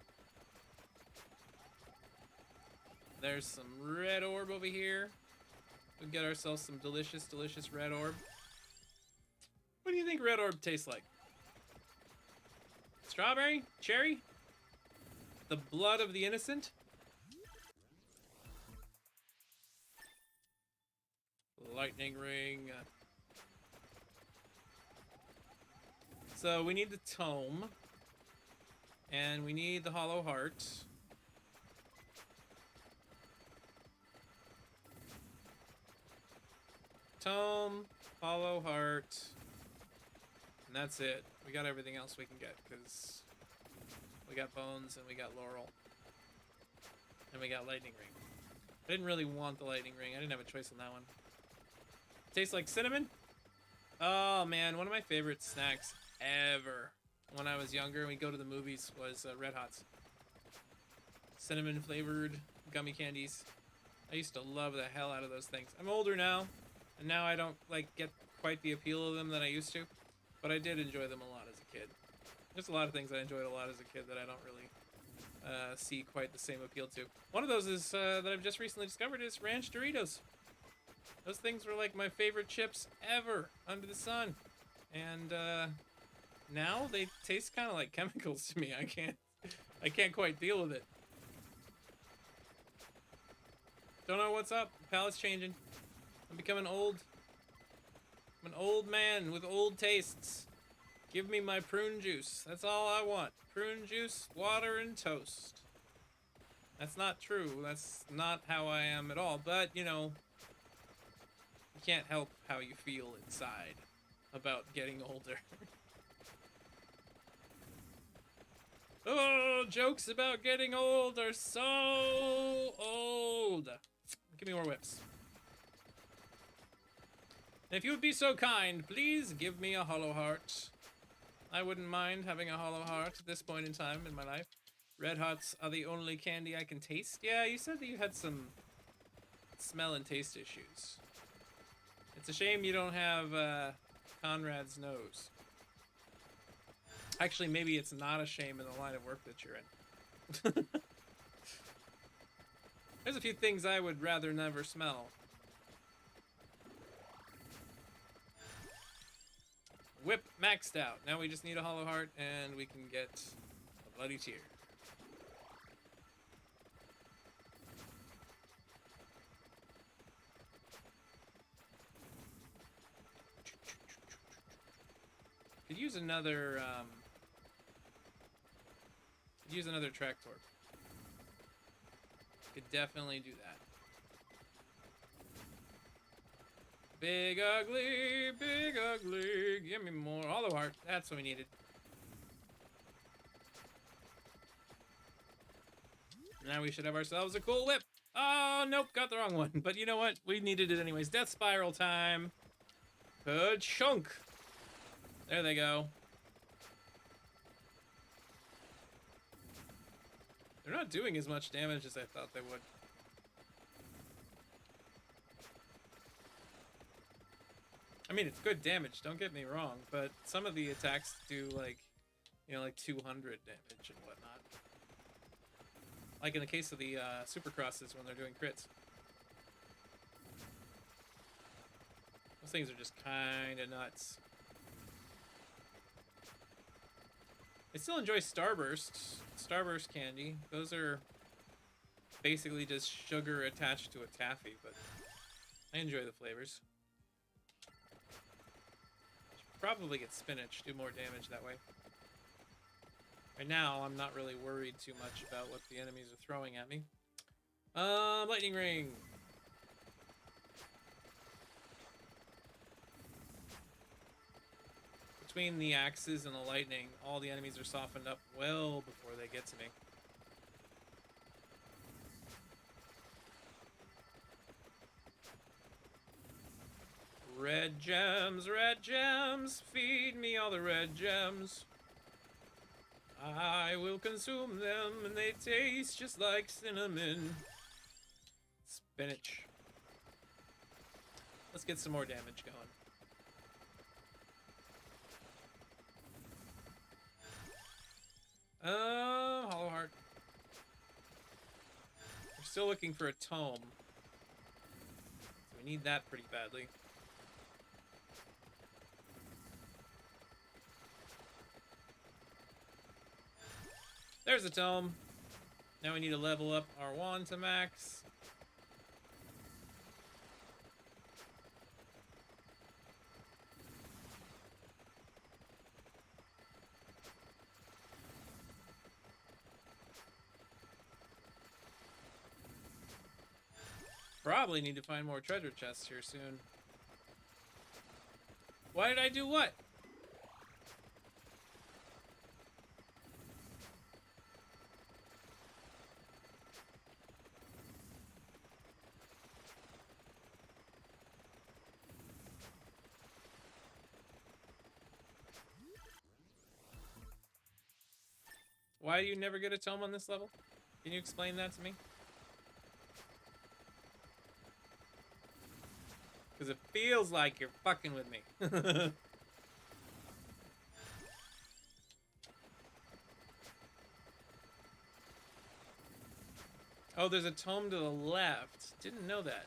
There's some red orb over here. We'll get ourselves some delicious, delicious red orb. What do you think red orb tastes like? Strawberry? Cherry? The blood of the innocent? Lightning ring. So we need the tome. And we need the hollow heart. Tome, hollow heart, and that's it. We got everything else we can get, because we got bones, and we got laurel, and we got lightning ring. I didn't really want the lightning ring. I didn't have a choice on that one. Tastes like cinnamon? Oh man, one of my favorite snacks ever when I was younger and we'd go to the movies was Red Hots. Cinnamon flavored gummy candies. I used to love the hell out of those things. I'm older now, and now I don't get quite the appeal of them that I used to, but I did enjoy them a lot as a kid. There's a lot of things I enjoyed a lot as a kid that I don't really see quite the same appeal to. One of those is that I've just recently discovered is Ranch Doritos. Those things were like my favorite chips ever under the sun, and now they taste kind of like chemicals to me. I can't quite deal with it. Don't know what's up. Palate's changing. I'm becoming old. I'm an old man with old tastes. Give me my prune juice. That's all I want. Prune juice, water, and toast. That's not true. That's not how I am at all. But, you know, you can't help how you feel inside about getting older. Oh, jokes about getting old are so old. Give me more whips. And if you would be so kind, please give me a hollow heart. I wouldn't mind having a hollow heart at this point in time in my life. Red Hots are the only candy I can taste. Yeah, you said that you had some smell and taste issues. It's a shame you don't have Conrad's nose. Actually, maybe it's not a shame in the line of work that you're in. There's a few things I would rather never smell. Whip maxed out. Now we just need a hollow heart and we can get a bloody tear. Could use another Tractor. Could definitely do that. Big ugly, give me more hollow heart. That's what we needed. Now we should have ourselves a cool whip. Oh, nope, got the wrong one. But you know what? We needed it anyways. Death Spiral time. Good chunk. There they go. They're not doing as much damage as I thought they would. I mean, it's good damage, don't get me wrong, but some of the attacks do, like, you know, like 200 damage and whatnot. Like in the case of the Supercrosses when they're doing crits. Those things are just kind of nuts. I still enjoy Starburst candy. Those are basically just sugar attached to a taffy, but I enjoy the flavors. Should probably get spinach, do more damage that way. Right now, I'm not really worried too much about what the enemies are throwing at me. Lightning Ring. Between the axes and the lightning, all the enemies are softened up well before they get to me. Red gems, feed me all the red gems. I will consume them, and they taste just like cinnamon. Spinach. Let's get some more damage going. Hollow heart. We're still looking for a tome. So we need that pretty badly. There's a tome. Now we need to level up our wand to max. Probably need to find more treasure chests here soon. Why did I do what? Why do you never get a tome on this level? Can you explain that to me? Because it feels like you're fucking with me. Oh, there's a tome to the left. Didn't know that.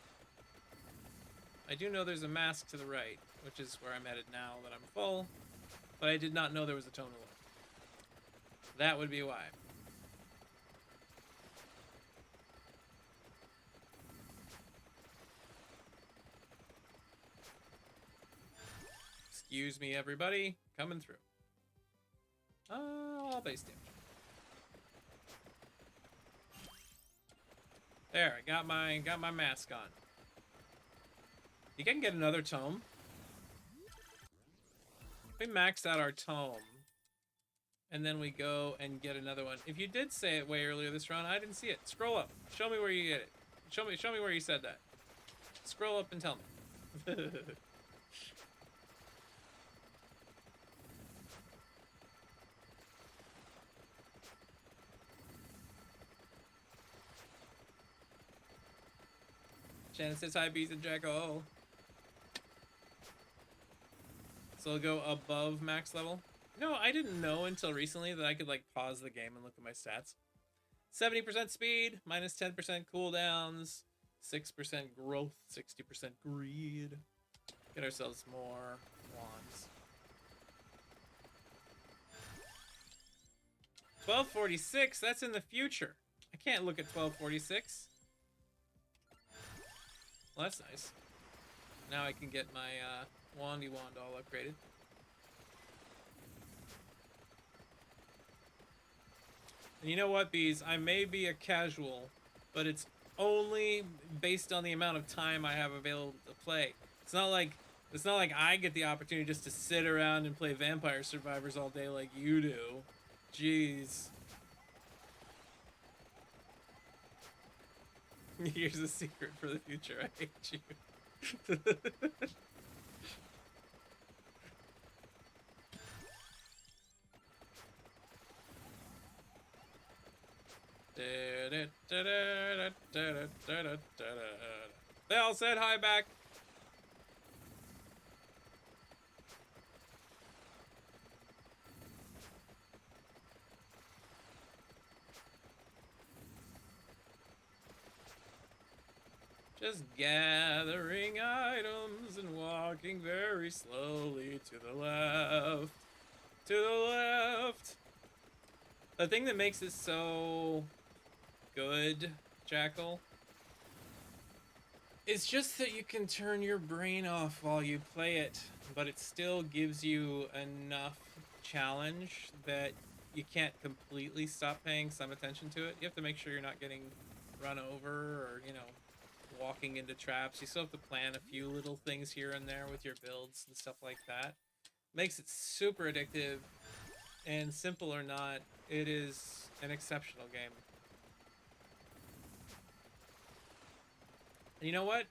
I do know there's a mask to the right, which is where I'm headed now that I'm full. But I did not know there was a tome to the left. That would be why. Excuse me, everybody. Coming through. All base damage. There, I got my mask on. You can get another tome. We maxed out our tome. And then we go and get another one. If you did say it way earlier this round, I didn't see it. Scroll up. Show me where you get it. Show me where you said that. Scroll up and tell me. Shannon says hi, Bees and Jacko. So it'll go above max level. No, I didn't know until recently that I could like pause the game and look at my stats. 70% speed, minus 10% cooldowns, 6% growth, 60% greed. Get ourselves more wands. 1246, that's in the future. I can't look at 1246. Well, that's nice. Now I can get my Wandy Wand all upgraded. And you know what, Bees? I may be a casual, but it's only based on the amount of time I have available to play. It's not like I get the opportunity just to sit around and play Vampire Survivors all day like you do. Jeez. Here's a secret for the future. I hate you. They all said hi back. Just gathering items and walking very slowly to the left. To the left. The thing that makes it so good, Jackal, is just that you can turn your brain off while you play it, but it still gives you enough challenge that you can't completely stop paying some attention to it. You have to make sure you're not getting run over or, you know, walking into traps. You still have to plan a few little things here and there with your builds and stuff like that. Makes it super addictive, and simple or not, it is an exceptional game. And you know what?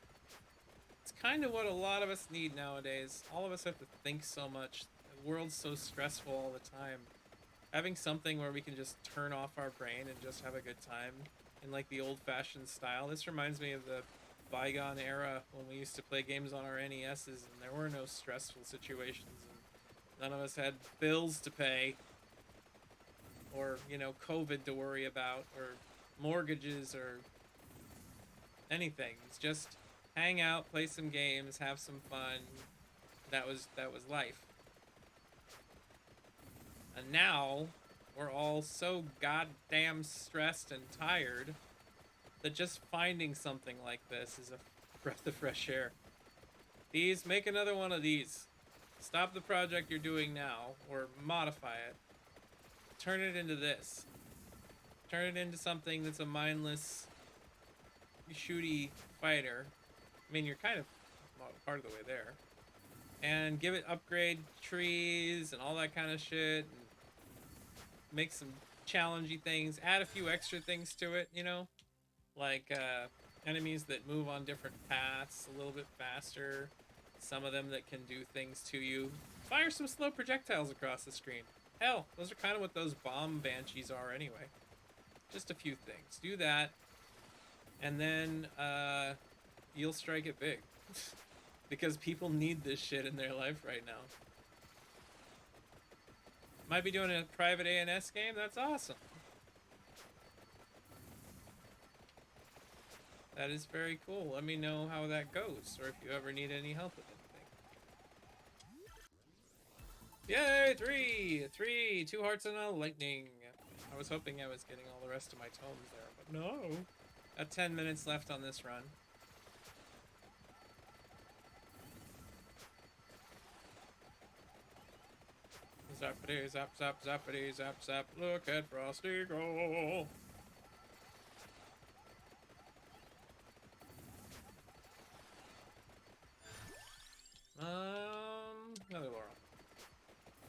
It's kind of what a lot of us need nowadays. All of us have to think so much. The world's so stressful all the time. Having something where we can just turn off our brain and just have a good time in like the old-fashioned style. This reminds me of the bygone era when we used to play games on our NESs and there were no stressful situations and none of us had bills to pay or, you know, COVID to worry about or mortgages or anything. It's just hang out, play some games, have some fun. That was life. And now we're all so goddamn stressed and tired that just finding something like this is a breath of fresh air. These, make another one of these. Stop the project you're doing now, or modify it. Turn it into this. Turn it into something that's a mindless, shooty fighter. I mean, you're kind of part of the way there. And give it upgrade trees and all that kind of shit. And make some challengey things. Add a few extra things to it, you know? Like enemies that move on different paths a little bit faster. Some of them that can do things to you. Fire some slow projectiles across the screen. Hell, those are kind of what those bomb banshees are anyway. Just a few things. Do that. And then you'll strike it big. Because people need this shit in their life right now. Might be doing a private ANS game? That's awesome. That is very cool. Let me know how that goes, or if you ever need any help with anything. Yay! 3! 2 hearts and a lightning. I was hoping I was getting all the rest of my tomes there, but no. Got 10 minutes left on this run. Zappity, zap, zap, zappity, zap, zap. Look at Frosty go. Another Laurel.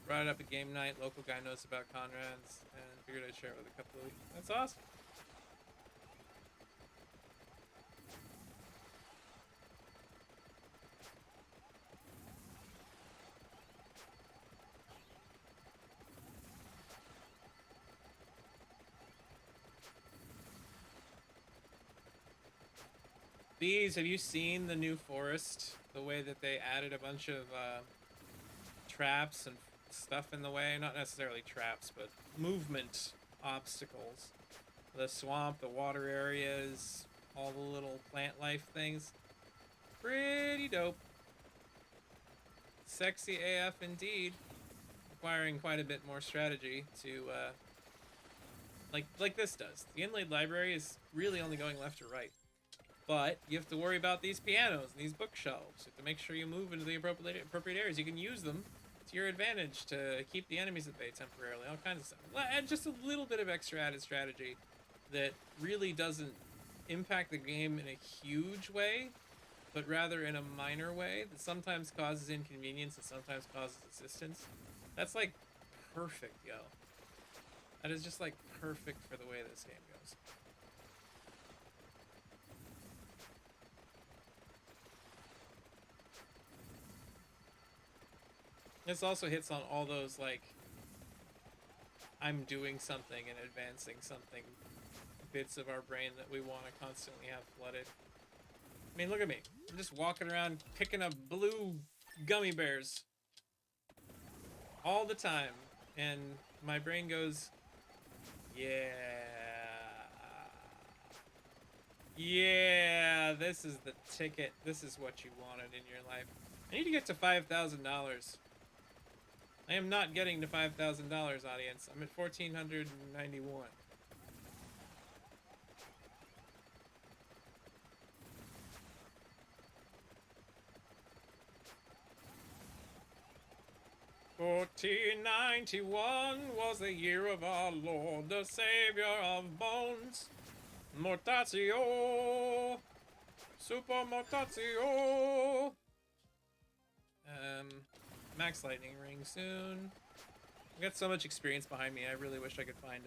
Brought it up at game night. Local guy knows about Conrad's and figured I'd share it with a couple of you. That's awesome. Bees, have you seen the new forest? The way that they added a bunch of traps and stuff in the way? Not necessarily traps, but movement obstacles. The swamp, the water areas, all the little plant life things. Pretty dope. Sexy AF indeed. Requiring quite a bit more strategy to, like this does. The inlaid library is really only going left or right. But you have to worry about these pianos and these bookshelves. You have to make sure you move into the appropriate areas. You can use them to your advantage to keep the enemies at bay temporarily. All kinds of stuff. And just a little bit of extra added strategy that really doesn't impact the game in a huge way, but rather in a minor way that sometimes causes inconvenience and sometimes causes assistance. That's like perfect, yo. That is just like perfect for the way this game goes. This also hits on all those, like, I'm doing something and advancing something bits of our brain that we want to constantly have flooded. I mean, look at me. I'm just walking around picking up blue gummy bears all the time. And my brain goes, yeah. Yeah, this is the ticket. This is what you wanted in your life. I need to get to $5,000. I am not getting to $5,000, audience. I'm at 1,491. $1491 was the year of our Lord, the Savior of Bones. Mortatio, Super Mortatio. Max Lightning Ring soon. I got so much experience behind me. I really wish I could find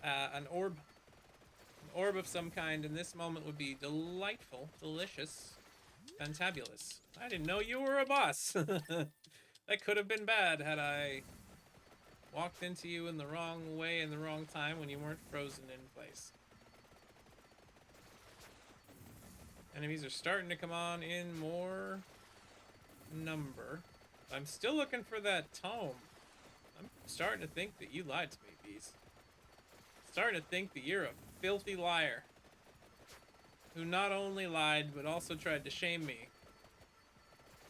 an orb of some kind, and this moment would be delightful, delicious, fantabulous. I didn't know you were a boss. That could have been bad had I walked into you in the wrong way in the wrong time when you weren't frozen in place. Enemies are starting to come on in more number. I'm still looking for that tome. I'm starting to think that you lied to me, Beast. Starting to think that you're a filthy liar who not only lied but also tried to shame me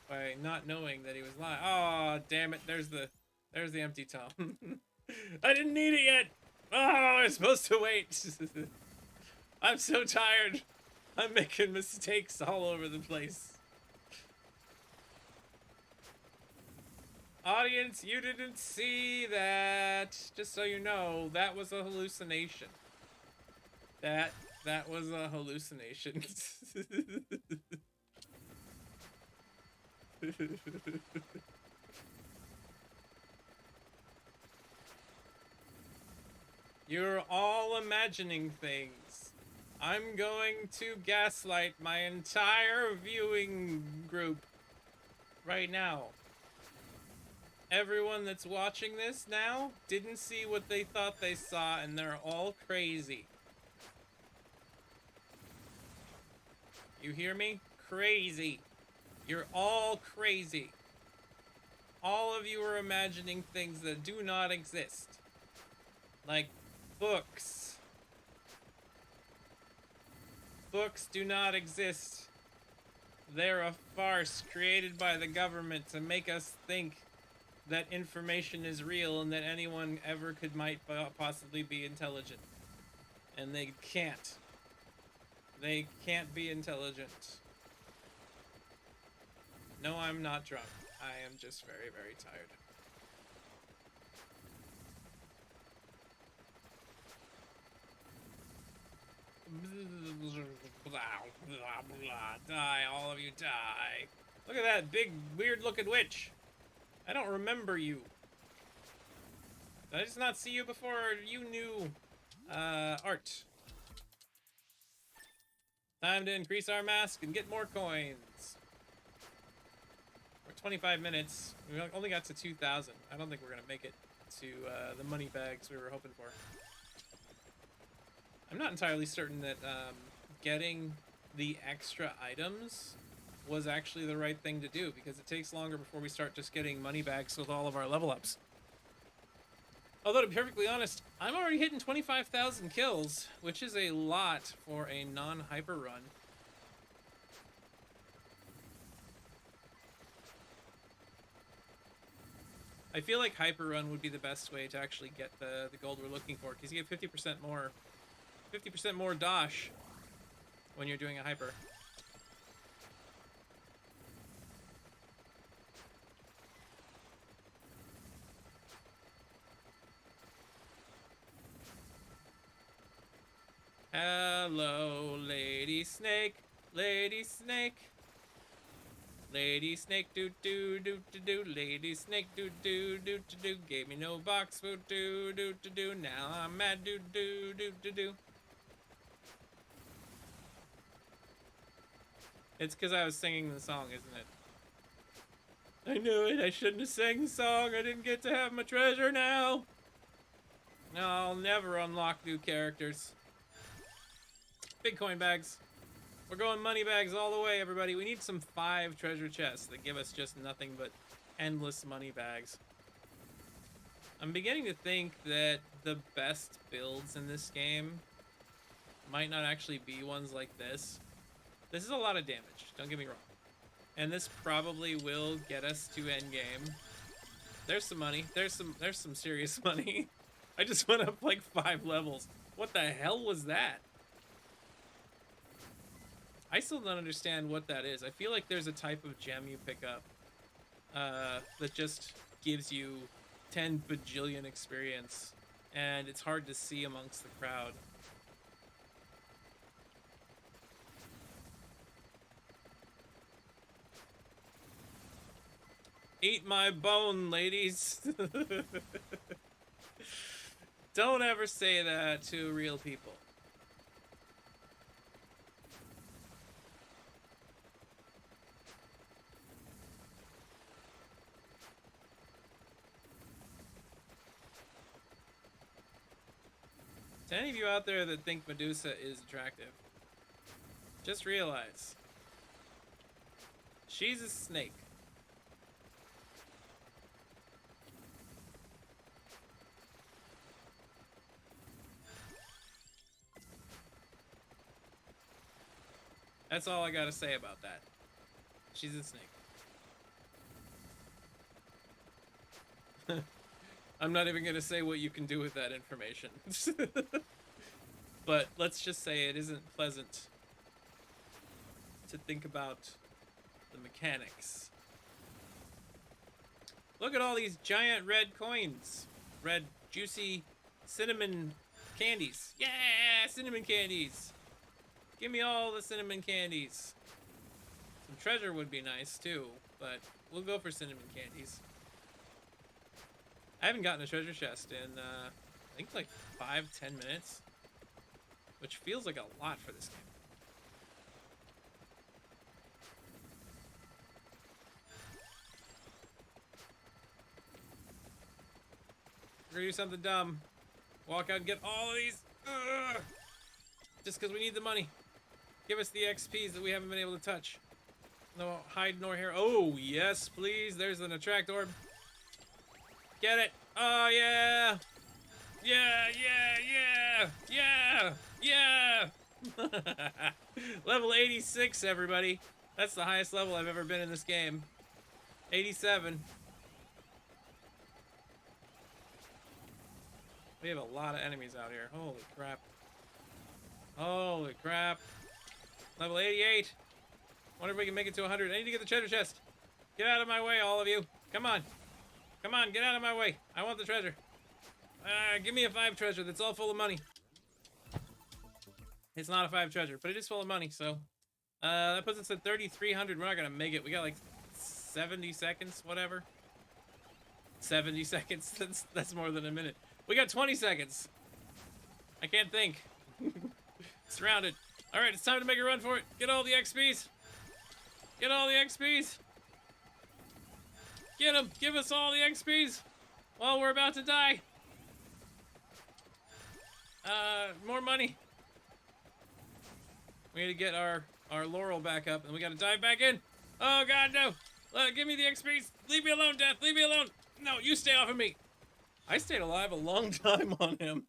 by not knowing that he was lying. Oh, damn it! There's the empty tome. I didn't need it yet. Oh, I was supposed to wait. I'm so tired. I'm making mistakes all over the place. Audience, you didn't see that. Just so you know, that was a hallucination. That was a hallucination. You're all imagining things. I'm going to gaslight my entire viewing group right now. Everyone that's watching this now didn't see what they thought they saw, and they're all crazy. You hear me? Crazy. You're all crazy. All of you are imagining things that do not exist. Like books. Books do not exist. They're a farce created by the government to make us think that information is real and that anyone ever might possibly be intelligent. And they can't. They can't be intelligent. No, I'm not drunk. I am just very, very tired. Die, all of you die. Look at that big, weird-looking witch. I don't remember you. Did I just not see you before? You knew art. Time to increase our mask and get more coins. We're 25 minutes. We only got to 2,000. I don't think we're gonna make it to the money bags we were hoping for. I'm not entirely certain that getting the extra items was actually the right thing to do, because it takes longer before we start just getting money bags with all of our level ups. Although, to be perfectly honest, I'm already hitting 25,000 kills, which is a lot for a non-hyper run. I feel like hyper run would be the best way to actually get the gold we're looking for, because you get 50% more dosh when you're doing a hyper. Hello, Lady Snake, Lady Snake. Lady Snake, do do do do do. Lady Snake, do do do do do. Gave me no box, do do do do. Now I'm mad, do do do do do. It's because I was singing the song, isn't it? I knew it. I shouldn't have sang the song. I didn't get to have my treasure now. No, I'll never unlock new characters. Bitcoin bags. We're going money bags all the way, everybody. We need some 5 treasure chests that give us just nothing but endless money bags. I'm beginning to think that the best builds in this game might not actually be ones like this. This is a lot of damage, don't get me wrong. And this probably will get us to endgame. There's some money. There's some serious money. I just went up like 5 levels. What the hell was that? I still don't understand what that is. I feel like there's a type of gem you pick up that just gives you 10 bajillion experience, and it's hard to see amongst the crowd. Eat my bone, ladies. Don't ever say that to real people. To any of you out there that think Medusa is attractive, just realize she's a snake. That's all I gotta say about that. She's a snake. I'm not even gonna say what you can do with that information. But let's just say it isn't pleasant to think about the mechanics. Look at all these giant red coins. Red, juicy cinnamon candies. Yeah, cinnamon candies. Give me all the cinnamon candies. Some treasure would be nice too, but we'll go for cinnamon candies. I haven't gotten a treasure chest in, I think like 5-10 minutes, which feels like a lot for this game. We're gonna do something dumb. Walk out and get all of these. Just because we need the money. Give us the XPs that we haven't been able to touch. No hide nor hair. Oh, yes, please. There's an attract orb. Get it. Oh, yeah. Yeah, yeah, yeah, yeah, yeah. Level 86, everybody. That's the highest level I've ever been in this game. 87. We have a lot of enemies out here. Holy crap. Holy crap. Level 88. Wonder if we can make it to 100. I need to get the treasure chest. Get out of my way, all of you. Come on. Come on, get out of my way. I want the treasure. Give me a 5 treasure that's all full of money. It's not a 5 treasure, but it is full of money, so... that puts us at 3,300. We're not gonna make it. We got like 70 seconds, whatever. 70 seconds. That's more than a minute. We got 20 seconds. I can't think. Surrounded. Alright, it's time to make a run for it. Get all the XPs. Get all the XPs. Get them. Give us all the XPs while we're about to die. More money. We need to get our Laurel back up, and we gotta dive back in. Oh god, no. Give me the XPs. Leave me alone, Death. Leave me alone. No, you stay off of me. I stayed alive a long time on him.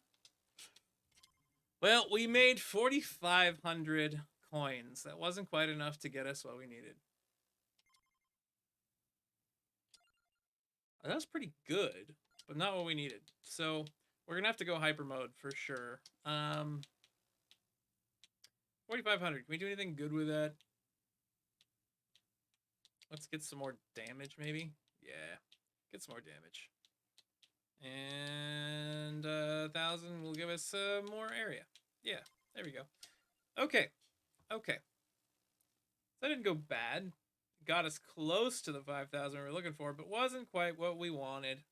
Well, we made 4,500 coins. That wasn't quite enough to get us what we needed. That was pretty good, but not what we needed. So we're gonna have to go hyper mode for sure. 4,500. Can we do anything good with that? Let's get some more damage, maybe. Yeah, get some more damage. And 1,000 will give us more area. Yeah, there we go. Okay, okay. That didn't go bad. Got us close to the 5,000 we were looking for, but wasn't quite what we wanted.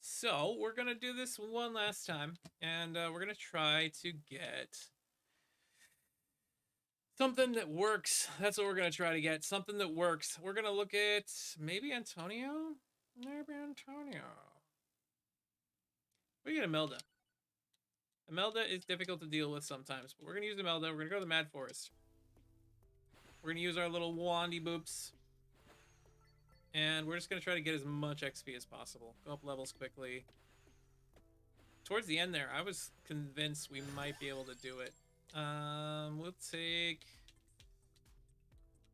So we're gonna do this one last time, and we're gonna try to get something that works. That's what we're gonna try to get. Something that works. We're gonna look at maybe Antonio. Maybe Antonio. We get Imelda. Imelda is difficult to deal with sometimes, but we're gonna use Imelda. We're gonna go to the Mad Forest. We're gonna use our little wandy boops. And we're just going to try to get as much XP as possible. Go up levels quickly. Towards the end there, I was convinced we might be able to do it. We'll take...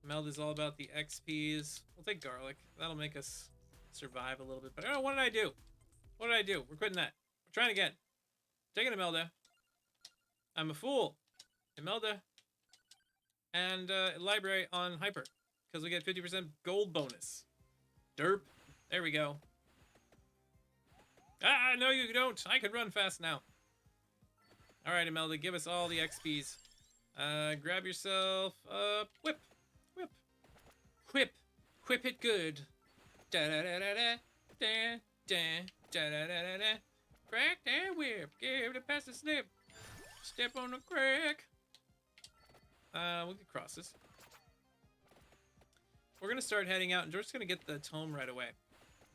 Melda's all about the XPs. We'll take Garlic. That'll make us survive a little bit. But oh, what did I do? What did I do? We're quitting that. We're trying again. Taking Imelda. I'm a fool. Imelda. And Library on Hyper. Because we get 50% gold bonus. Derp. There we go. Ah, no you don't. I could run fast now. Alright, Imelda, give us all the XPs. Grab yourself a whip. Whip. Whip. Whip it good. Da-da-da-da-da. Da-da. Da-da-da-da-da. Crack that whip. Give it past the snip. Step on the crack. We'll get crosses. We're going to start heading out, and we're just going to get the tome right away.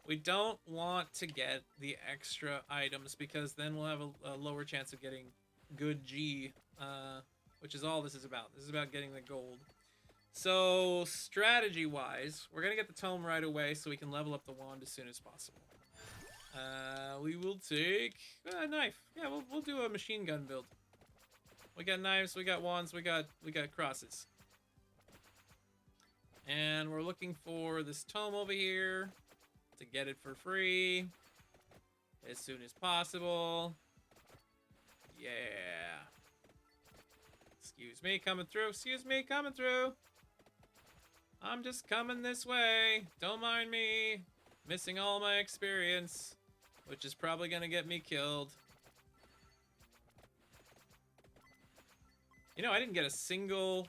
We don't want to get the extra items, because then we'll have a lower chance of getting good G, which is all this is about. This is about getting the gold. So, strategy-wise, we're going to get the tome right away so we can level up the wand as soon as possible. We will take a knife. Yeah, we'll do a machine gun build. We got knives, we got wands, we got crosses. And we're looking for this tome over here to get it for free as soon as possible. Yeah. Excuse me, coming through. Excuse me, coming through. I'm just coming this way. Don't mind me. Missing all my experience, which is probably going to get me killed. You know, I didn't get a single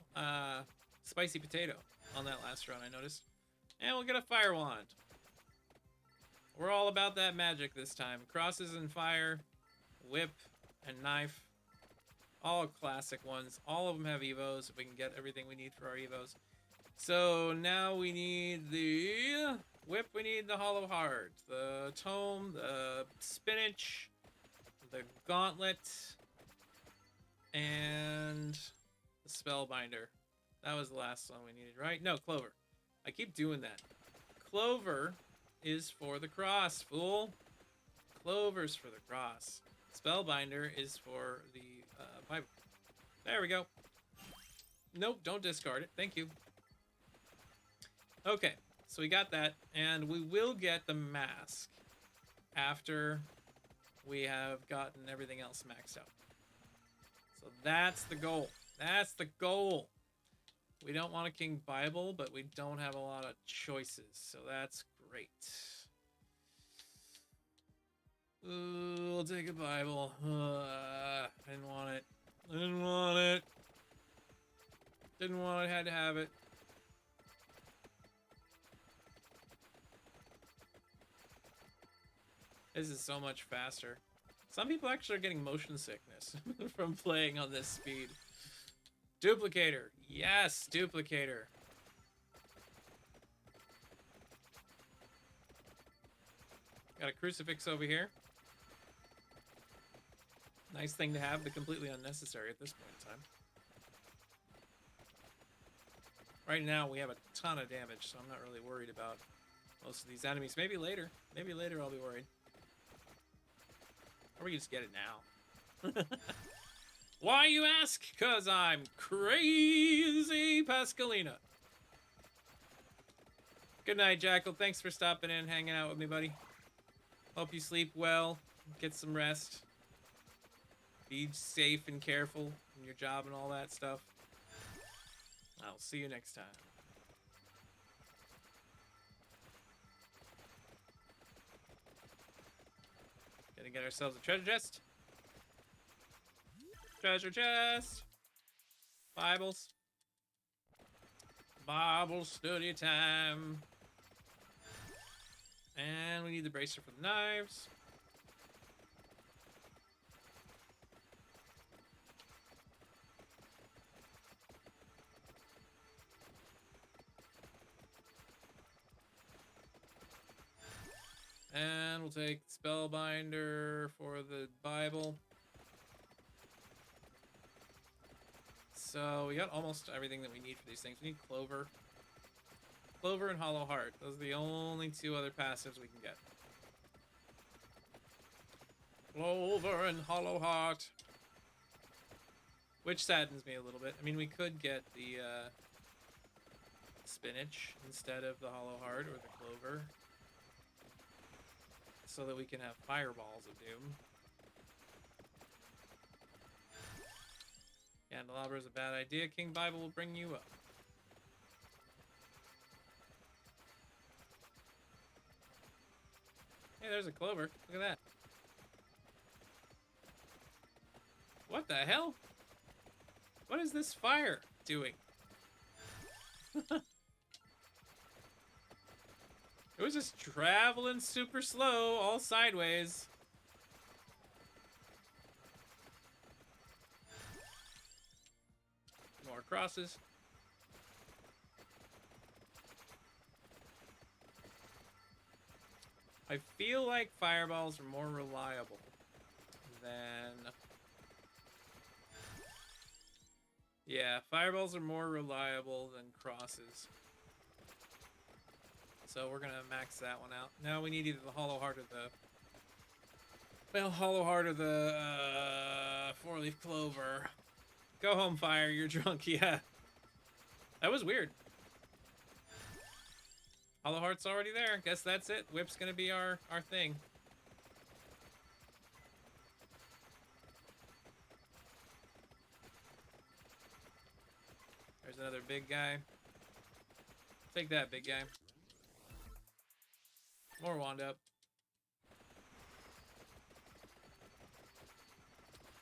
spicy potato on that last run, I noticed. And we'll get a fire wand. We're all about that magic this time. Crosses and fire, whip and knife. All classic ones. All of them have evos if we can get everything we need for our evos. So now we need the whip, we need the hollow heart, the tome, the spinach, the gauntlet, and the spellbinder. That was the last one we needed, right? No, Clover. I keep doing that. Clover is for the cross, fool. Clover's for the cross. Spellbinder is for the Bible. There we go. Nope, don't discard it. Thank you. Okay, so we got that, and we will get the mask after we have gotten everything else maxed out. So that's the goal. That's the goal. We don't want a King Bible, but we don't have a lot of choices, so that's great. Ooh, we'll take a Bible. I didn't want it. I didn't want it. Didn't want it, had to have it. This is so much faster. Some people actually are getting motion sickness from playing on this speed. Duplicator. Yes, duplicator. Got a crucifix over here. Nice thing to have, but completely unnecessary at this point in time. Right now, we have a ton of damage, so I'm not really worried about most of these enemies. Maybe later. Maybe later I'll be worried. Or we can just get it now. Why, you ask? Because I'm crazy Pascalina. Good night, Jackal. Thanks for stopping in, hanging out with me, buddy. Hope you sleep well. Get some rest. Be safe and careful in your job and all that stuff. I'll see you next time. Gonna get ourselves a treasure chest. Treasure chest. Bibles. Bible study time. And we need the bracer for the knives. And we'll take Spellbinder for the Bible. So we got almost everything that we need for these things. We need Clover. Clover and Hollow Heart. Those are the only two other passives we can get. Clover and Hollow Heart. Which saddens me a little bit. I mean, we could get the spinach instead of the Hollow Heart or the Clover, so that we can have Fireballs of Doom. Candelabra is a bad idea. King Bible will bring you up. Hey, there's a Clover. Look at that. What the hell? What is this fire doing? It was just traveling super slow, all sideways. More crosses. I feel like fireballs are more reliable than... Yeah, fireballs are more reliable than crosses. So we're gonna max that one out. Now we need either the Hollow Heart or the... Well, Hollow Heart or the Four-Leaf Clover. Go home, Fire, you're drunk, yeah. That was weird. Hollow Heart's already there. Guess that's it. Whip's gonna be our thing. There's another big guy. Take that, big guy. More wand up.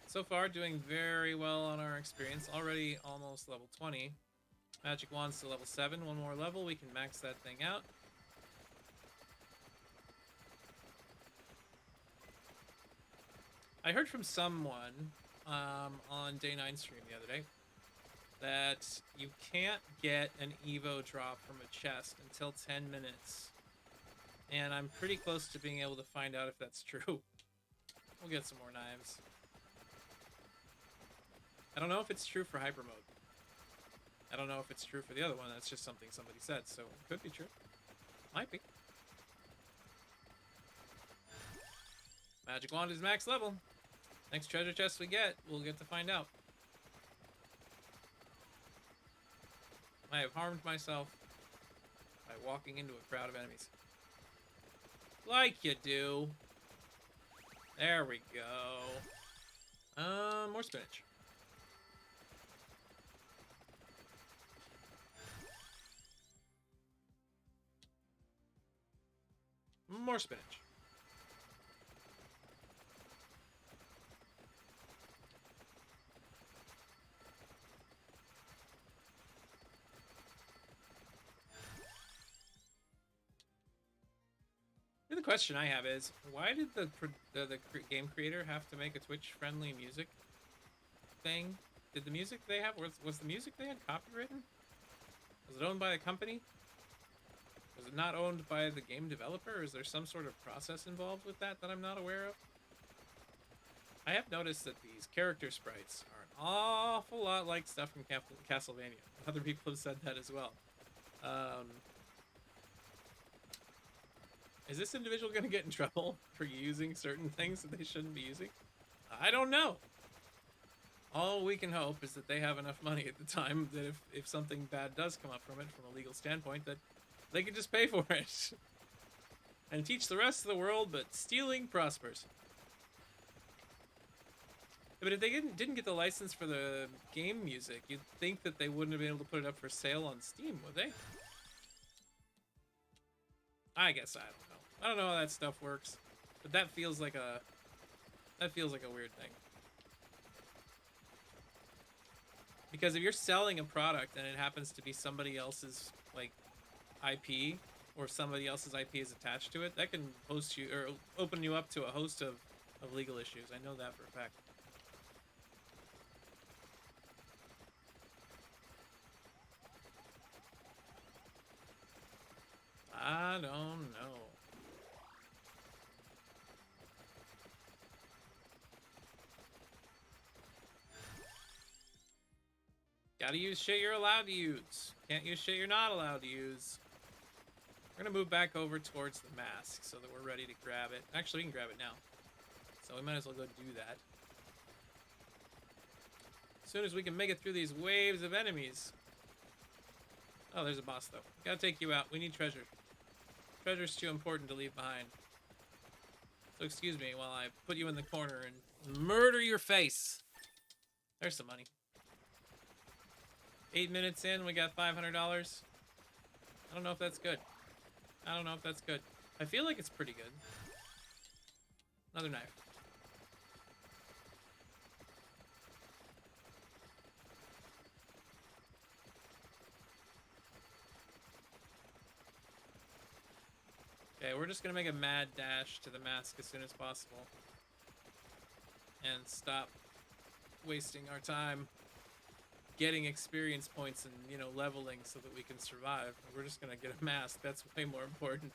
So far, doing very well on our experience. Already almost level 20. Magic Wand's to level 7. One more level, we can max that thing out. I heard from someone on Day 9 stream the other day that you can't get an Evo drop from a chest until 10 minutes. And I'm pretty close to being able to find out if that's true. We'll get some more knives. I don't know if it's true for hyper mode. I don't know if it's true for the other one. That's just something somebody said, so it could be true. Might be. Magic Wand is max level. Next treasure chest we get, we'll get to find out. I have harmed myself by walking into a crowd of enemies. Like you do. There we go. More spinach. More spinach. The question I have is, why did the game creator have to make a Twitch-friendly music thing? Did the music they have, was the music they had copywritten? Was it owned by a company? Was it not owned by the game developer? Is there some sort of process involved with that I'm not aware of? I have noticed that these character sprites are an awful lot like stuff from Castlevania. Other people have said that as well. Is this individual going to get in trouble for using certain things that they shouldn't be using? I don't know. All we can hope is that they have enough money at the time that if something bad does come up from it, from a legal standpoint, that they can just pay for it. And teach the rest of the world, but stealing prospers. But if they didn't get the license for the game music, you'd think that they wouldn't have been able to put it up for sale on Steam, would they? I guess I don't know. I don't know how that stuff works, but that feels like a weird thing. Because if you're selling a product and it happens to be somebody else's like IP, or somebody else's IP is attached to it, that can host you or open you up to a host of legal issues. I know that for a fact. I don't know. Gotta use shit you're allowed to use. Can't use shit you're not allowed to use. We're gonna move back over towards the mask so that we're ready to grab it. Actually, we can grab it now. So we might as well go do that. As soon as we can make it through these waves of enemies. Oh, there's a boss, though. Gotta take you out. We need treasure. Treasure's too important to leave behind. So excuse me while I put you in the corner and murder your face. There's some money. 8 minutes in, we got $500. I don't know if that's good. I don't know if that's good. I feel like it's pretty good. Another knife. Okay, we're just gonna make a mad dash to the mask as soon as possible. And stop wasting our time getting experience points and, you know, leveling so that we can survive. We're just gonna get a mask. That's way more important.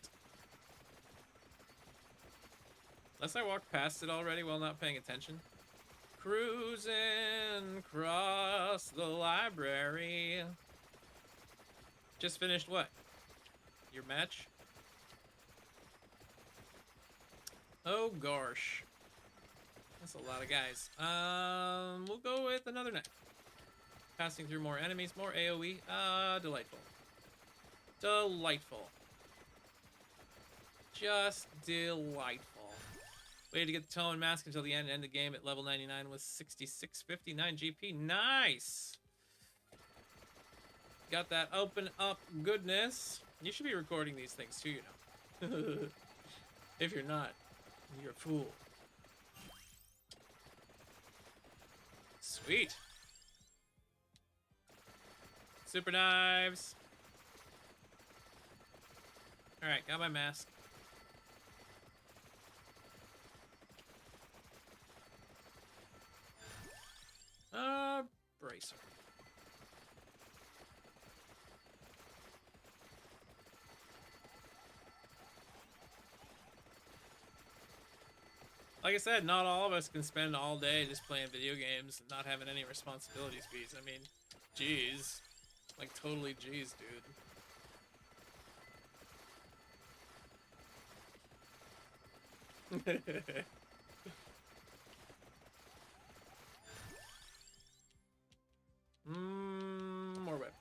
Unless I walked past it already while not paying attention. Cruising across the library. Just finished what? Your match? Oh gosh. That's a lot of guys. We'll go with another knife. Passing through more enemies, more AoE. Delightful. Delightful. Just delightful. Waited to get the tone mask until the end. End the game at level 99 was 6659 GP. Nice! Got that open up goodness. You should be recording these things too, you know. If you're not, you're a fool. Sweet. Super knives. Alright, got my mask. Bracer. Like I said, not all of us can spend all day just playing video games and not having any responsibilities, bees. I mean, geez. Like, totally geez, dude. More whip.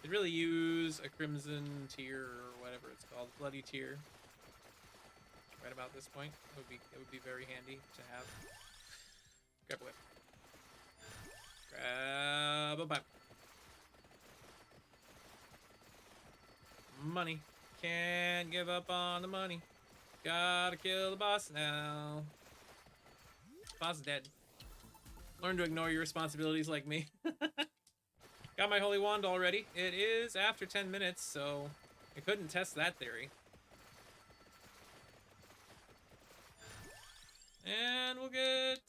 Could really use a crimson tear or whatever it's called, bloody tear. Right about this point, it would be very handy to have. Grab a whip. Grab a pipe. Money. Can't give up on the money. Gotta kill the boss now. Boss is dead. Learn to ignore your responsibilities like me. Got my holy wand already. It is after 10 minutes, so I couldn't test that theory. And we'll get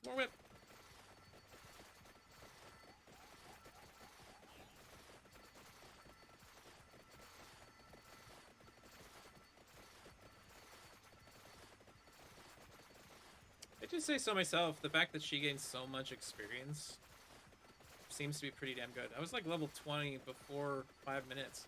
more whip. I just say so myself. The fact that she gains so much experience seems to be pretty damn good. I was like level 20 before 5 minutes.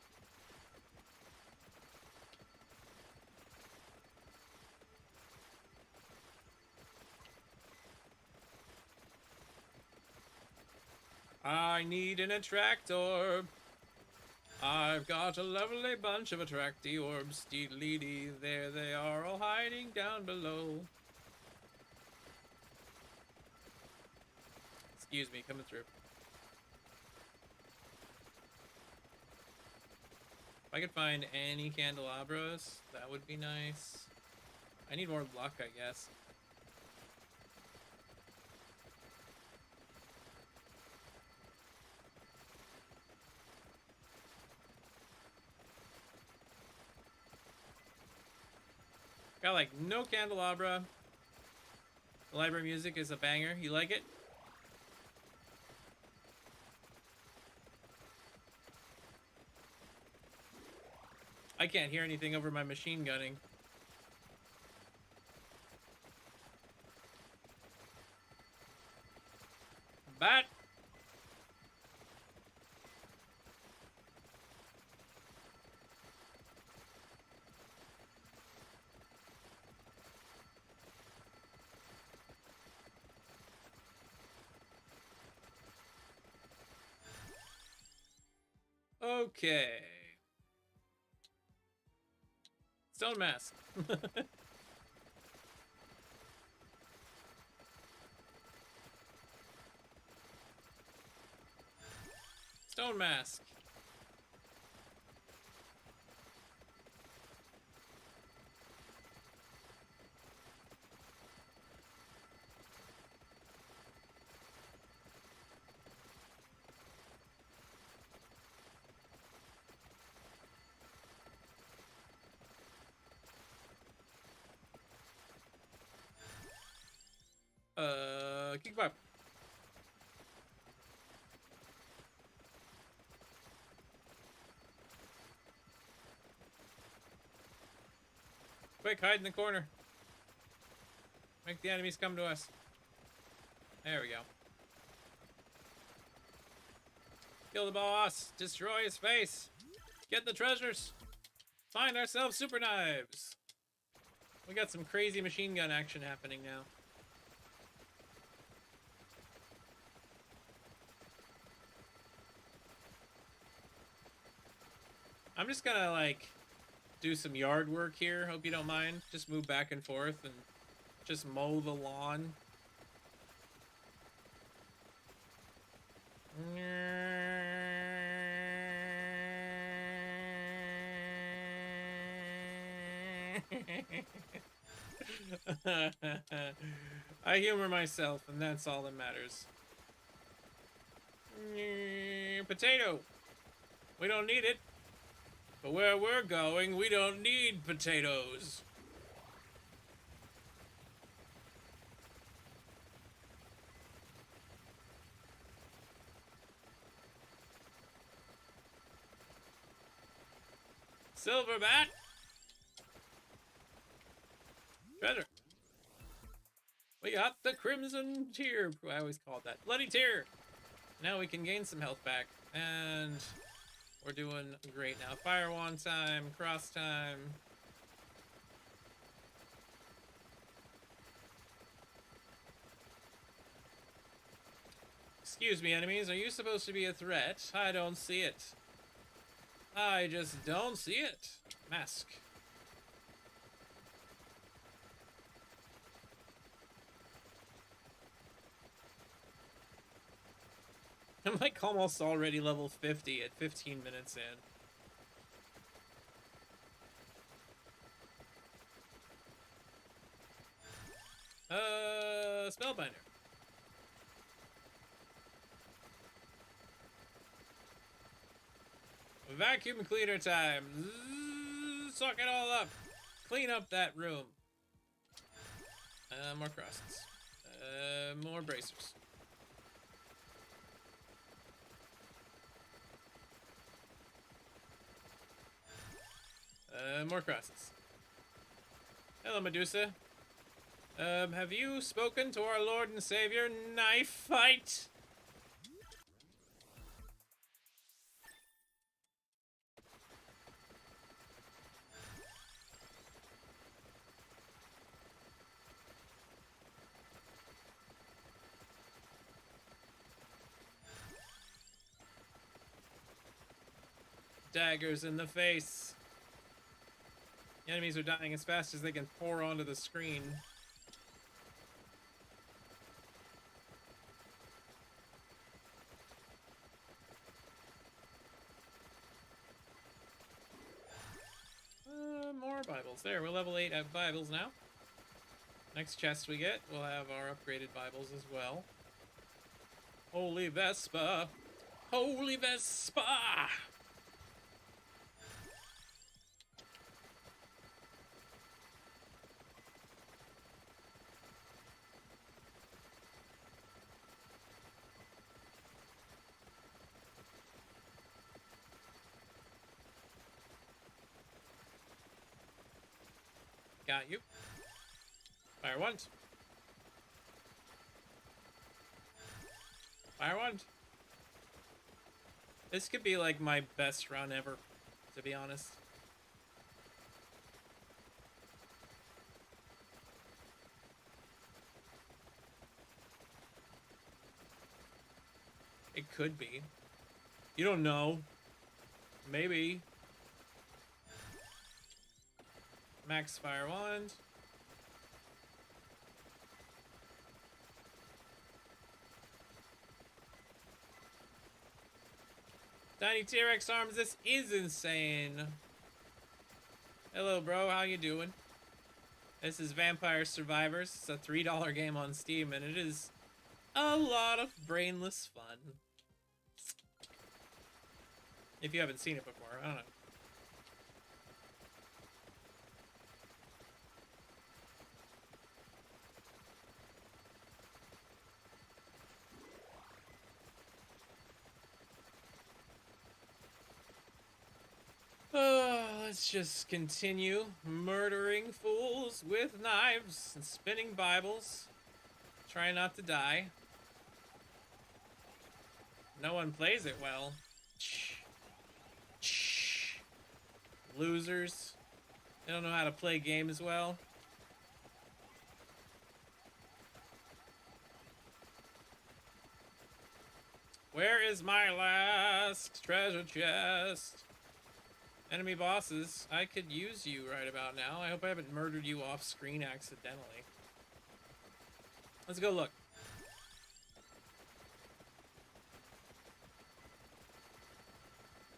I need an attract orb. I've got a lovely bunch of attractee orbs. Dee, there they are, all hiding down below. Excuse me, coming through. If I could find any candelabras, that would be nice. I need more luck, I guess. Got like no candelabra. The library music is a banger. You like it? I can't hear anything over my machine gunning. Bat! Okay. Stone mask. Stone mask. Kickback. Quick, hide in the corner. Make the enemies come to us. There we go. Kill the boss. Destroy his face. Get the treasures. Find ourselves super knives. We got some crazy machine gun action happening now. I'm just gonna, like, do some yard work here. Hope you don't mind. Just move back and forth and just mow the lawn. I humor myself, and that's all that matters. Potato! We don't need it. But where we're going, we don't need potatoes. Silver bat! Treasure! We got the Crimson Tear. I always call it that. Bloody Tear! Now we can gain some health back. And we're doing great now. Fire wand time, cross time. Excuse me, enemies. Are you supposed to be a threat? I don't see it. I just don't see it. Mask. I'm like almost already level 50 at 15 minutes in. Spellbinder. Vacuum cleaner time. Suck it all up. Clean up that room. More crosses. More bracers. More crosses. Hello, Medusa. Have you spoken to our Lord and Savior? Knife fight! daggers in the face. The enemies are dying as fast as they can pour onto the screen. More Bibles. There, we're level 8 at Bibles now. Next chest we get, we'll have our upgraded Bibles as well. Holy Vespa! Holy Vespa! Got you. Fire one. Fire one. This could be like my best run ever, to be honest. It could be. You don't know. Maybe. Max fire wand. Tiny T-Rex arms, this is insane. Hello, bro, how you doing? This is Vampire Survivors. It's a $3 game on Steam, and it is a lot of brainless fun. If you haven't seen it before, I don't know. Let's just continue murdering fools with knives and spinning Bibles. Try not to die. No one plays it well. Losers. They don't know how to play games well. Where is my last treasure chest? Enemy bosses, I could use you right about now. I hope I haven't murdered you off screen accidentally. Let's go look.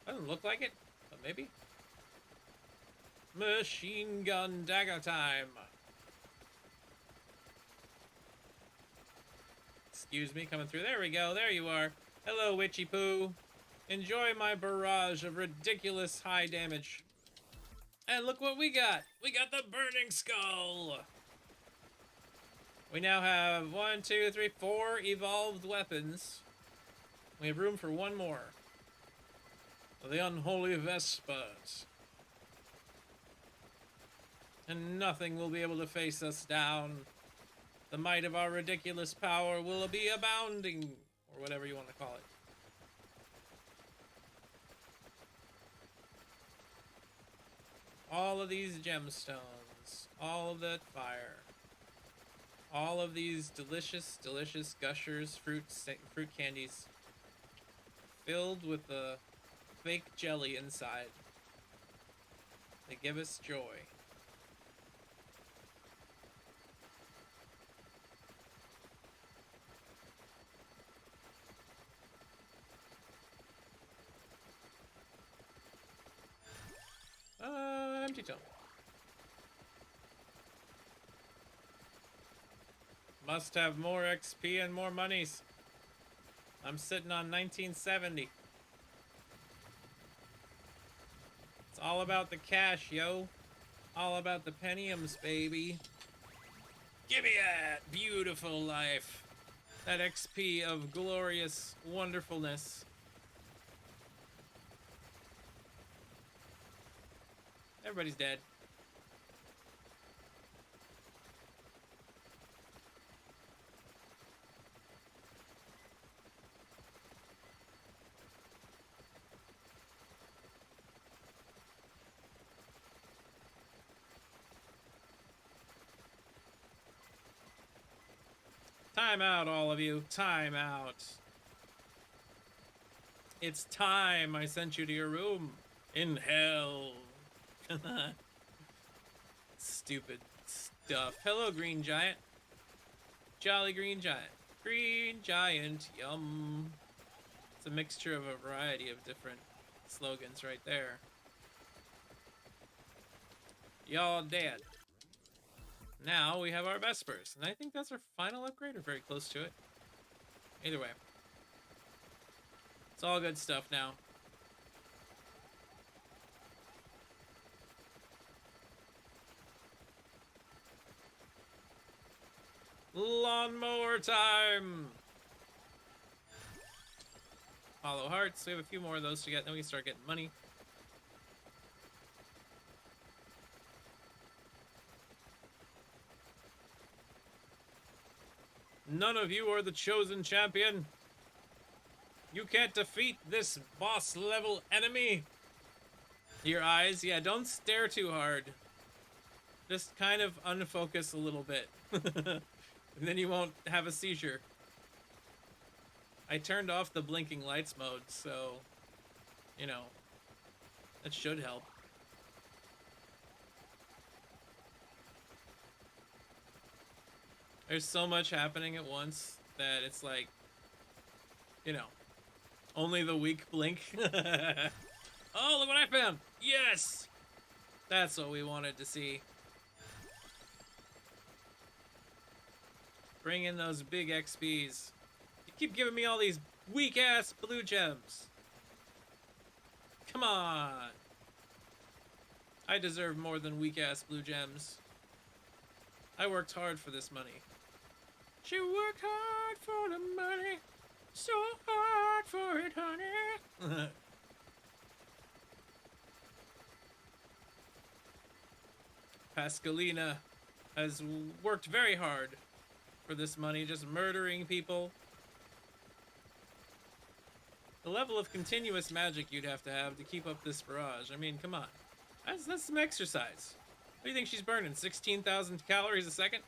Doesn't look like it, but maybe. Machine gun dagger time. Excuse me, coming through. There we go. There you are. Hello, Witchy Poo. Enjoy my barrage of ridiculous high damage. And look what we got. We got the Burning Skull. We now have 1, 2, 3, 4 evolved weapons. We have room for one more. The Unholy Vespas. And nothing will be able to face us down. The might of our ridiculous power will be abounding. Or whatever you want to call it. All of these gemstones, all of that fire, all of these delicious, delicious gushers, fruit candies, filled with the fake jelly inside. They give us joy. Empty tome. Must have more XP and more monies. I'm sitting on 1970. It's all about the cash, yo. All about the penniums, baby. Give me that beautiful life. That XP of glorious wonderfulness. Everybody's dead. Time out, all of you. Time out. It's time I sent you to your room. In hell. Stupid stuff. Hello, Green Giant. Jolly Green Giant. Green Giant, yum. It's a mixture of a variety of different slogans right there. Y'all dead. Now we have our Vespers, and I think that's our final upgrade, or very close to it. Either way. It's all good stuff now. Lawnmower time! Hollow Hearts. We have a few more of those to get, then we can start getting money. None of you are the chosen champion. You can't defeat this boss level enemy. Your eyes, yeah, don't stare too hard. Just kind of unfocus a little bit. And then you won't have a seizure. I turned off the blinking lights mode, so, you know, that should help. There's so much happening at once that it's like, you know, only the weak blink. Oh, look what I found! Yes! That's what we wanted to see. Bring in those big XPs. You keep giving me all these weak-ass blue gems. Come on. I deserve more than weak-ass blue gems. I worked hard for this money. She worked hard for the money. So hard for it, honey. Pascalina has worked very hard for this money, just murdering people. The level of continuous magic you'd have to keep up this barrage. I mean, come on. That's some exercise. What do you think she's burning? 16,000 calories a second?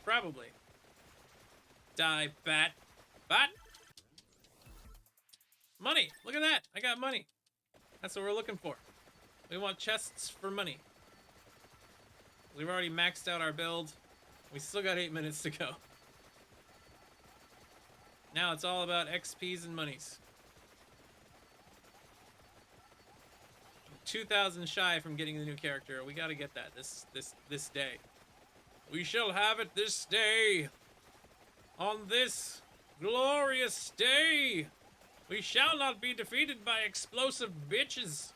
Probably. Die, bat. Bat! Money! Look at that! I got money. That's what we're looking for. We want chests for money. We've already maxed out our build. We still got 8 minutes to go. Now it's all about XPs and monies. 2,000 shy from getting the new character. We gotta get that this day. We shall have it this day. On this glorious day. We shall not be defeated by explosive bitches.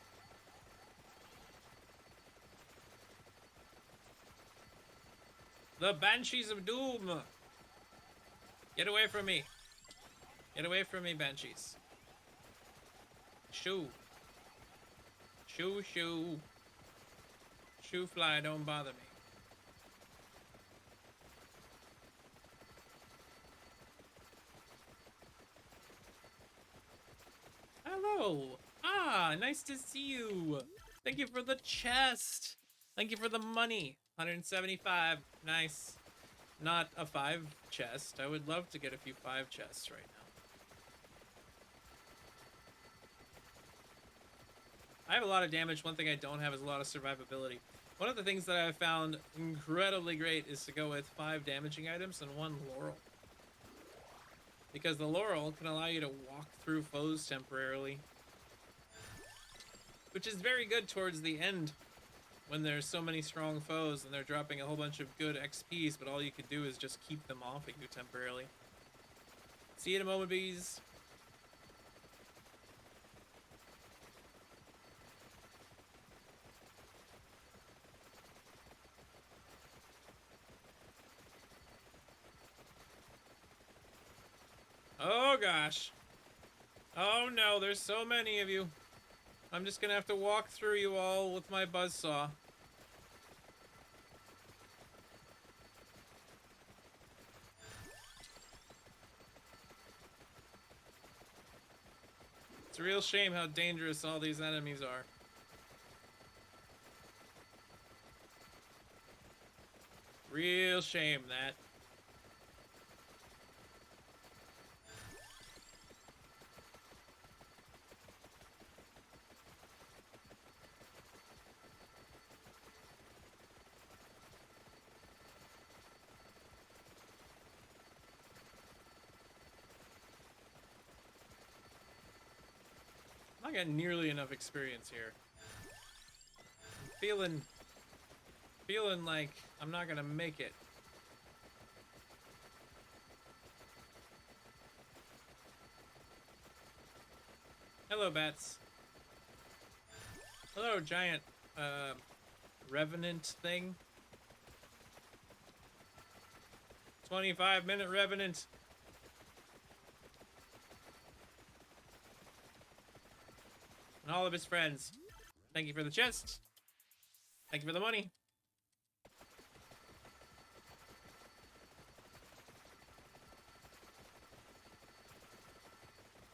The Banshees of Doom. Get away from me. Get away from me, Banshees. Shoo. Shoo, shoo. Shoo fly, don't bother me. Hello. Ah, nice to see you. Thank you for the chest. Thank you for the money. 175. Nice. Not a 5 chest. I would love to get a few 5 chests right now. I have a lot of damage. One thing I don't have is a lot of survivability. One of the things that I've found incredibly great is to go with 5 damaging items and 1 laurel. Because the laurel can allow you to walk through foes temporarily. Which is very good towards the end. When there's so many strong foes and they're dropping a whole bunch of good XPs, but all you can do is just keep them off of you temporarily. See you in a moment, bees. Oh gosh. Oh no, there's so many of you. I'm just gonna have to walk through you all with my buzzsaw. It's a real shame how dangerous all these enemies are. Real shame, that. not getting nearly enough experience here. I'm feeling like I'm not gonna make it. Hello, bats. Hello, giant revenant thing. 25-minute revenant. And all of his friends. Thank you for the chest. Thank you for the money.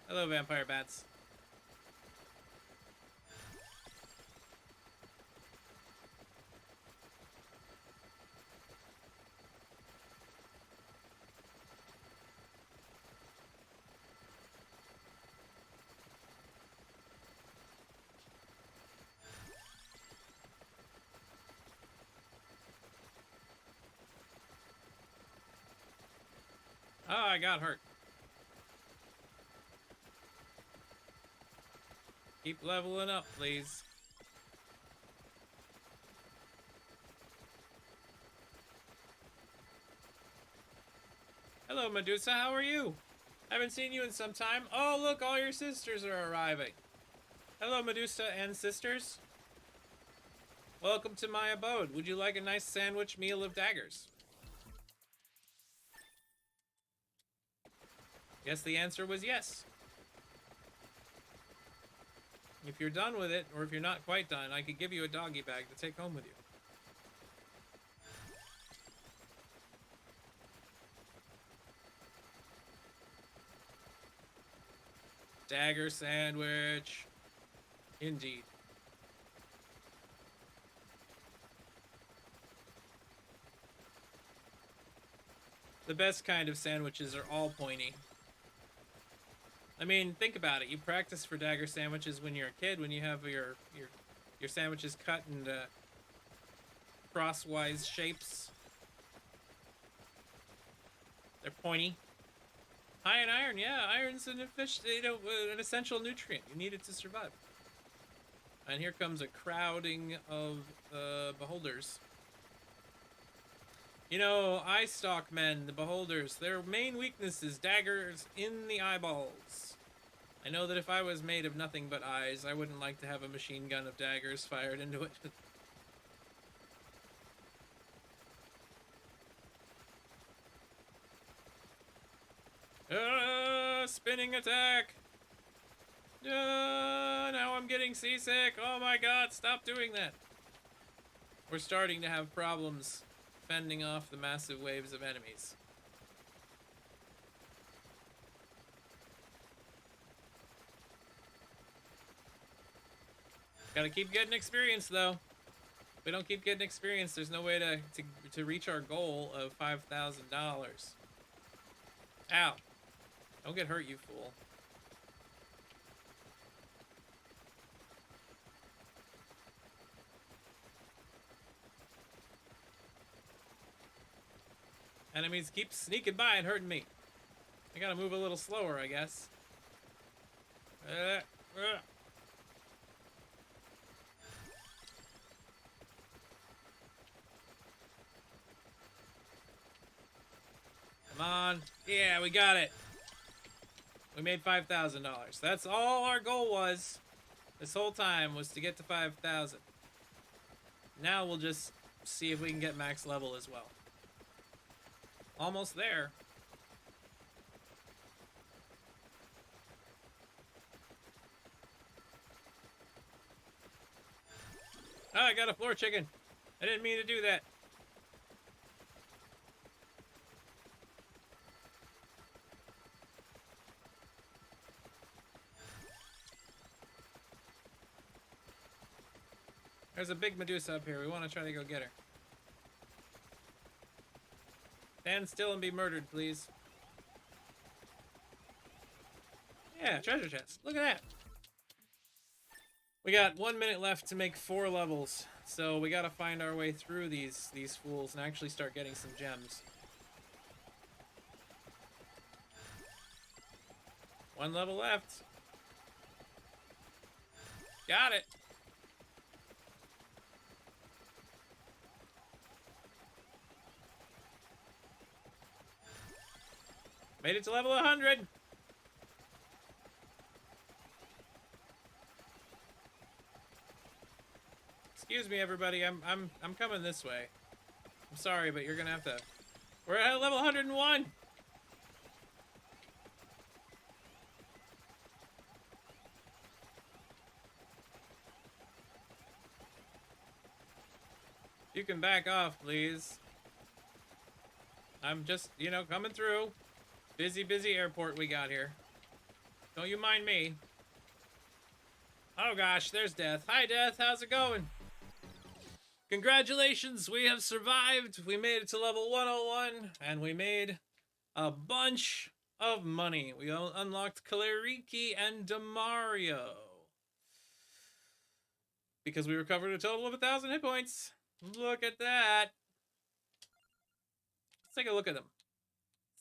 Hello, vampire bats. Oh, I got hurt. Keep leveling up, please. Hello, Medusa. How are you? Haven't seen you in some time. Oh, look, all your sisters are arriving. Hello, Medusa and sisters. Welcome to my abode. Would you like a nice sandwich meal of daggers? Yes, the answer was yes. If you're done with it, or if you're not quite done, I could give you a doggy bag to take home with you. Dagger sandwich. Indeed. The best kind of sandwiches are all pointy. I mean, think about it. You practice for dagger sandwiches when you're a kid, when you have your sandwiches cut into crosswise shapes. They're pointy. High in iron, yeah. Iron's an essential nutrient. You need it to survive. And here comes a crowding of beholders. You know, eye stalk men, the beholders, their main weakness is daggers in the eyeballs. I know that if I was made of nothing but eyes, I wouldn't like to have a machine gun of daggers fired into it. Spinning attack! Now I'm getting seasick. Oh my god, stop doing that. We're starting to have problems fending off the massive waves of enemies. Gotta keep getting experience, though. If we don't keep getting experience, there's no way to reach our goal of $5,000. Ow. Don't get hurt, you fool. Enemies keep sneaking by and hurting me. I gotta move a little slower, I guess. Come on. Yeah, we got it. We made $5,000. That's all our goal was. This whole time was to get to 5,000. Now we'll just see if we can get max level as well. Almost there. Oh, I got a floor chicken. I didn't mean to do that. There's a big Medusa up here. We want to try to go get her. Stand still and be murdered, please. Yeah, treasure chest. Look at that. We got 1 minute left to make 4 levels. So we gotta find our way through these fools and actually start getting some gems. 1 level left. Got it. Made it to level 100. Excuse me, everybody. I'm coming this way. I'm sorry, but you're gonna have to. We're at level 101. You can back off, please. I'm just, you know, coming through. Busy airport we got here. Don't you mind me. Oh gosh, there's Death. Hi, Death. How's it going? Congratulations, we have survived. We made it to level 101, and we made a bunch of money. We unlocked Kaleriki and Demario. Because we recovered a total of 1,000 hit points. Look at that. Let's take a look at them.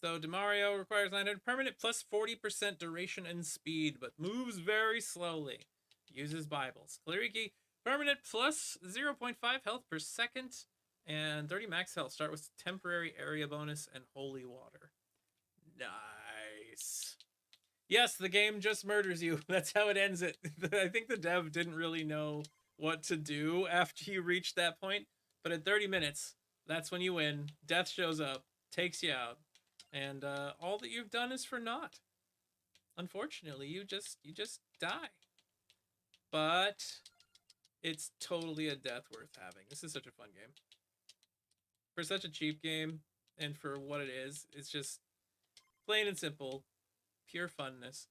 So Demario requires 900 permanent plus 40% duration and speed, but moves very slowly. Uses Bibles. Kaleriki, permanent plus 0.5 health per second and 30 max health. Start with temporary area bonus and holy water. Nice. Yes, the game just murders you. That's how it ends it. I think the dev didn't really know what to do after you reach that point, but at 30 minutes, that's when you win. Death shows up, takes you out, and all that you've done is for naught. Unfortunately, you just die. But it's totally a death worth having. This is such a fun game. For such a cheap game, and for what it is, it's just plain and simple, pure funness.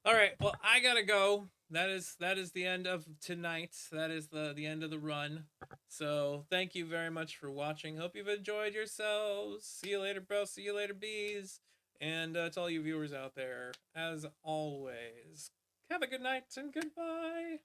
All right, well, I gotta go. That is the end of tonight. That is the end of the run. So thank you very much for watching. Hope you've enjoyed yourselves. See you later, bro. See you later, bees. And to all you viewers out there, as always, have a good night and goodbye.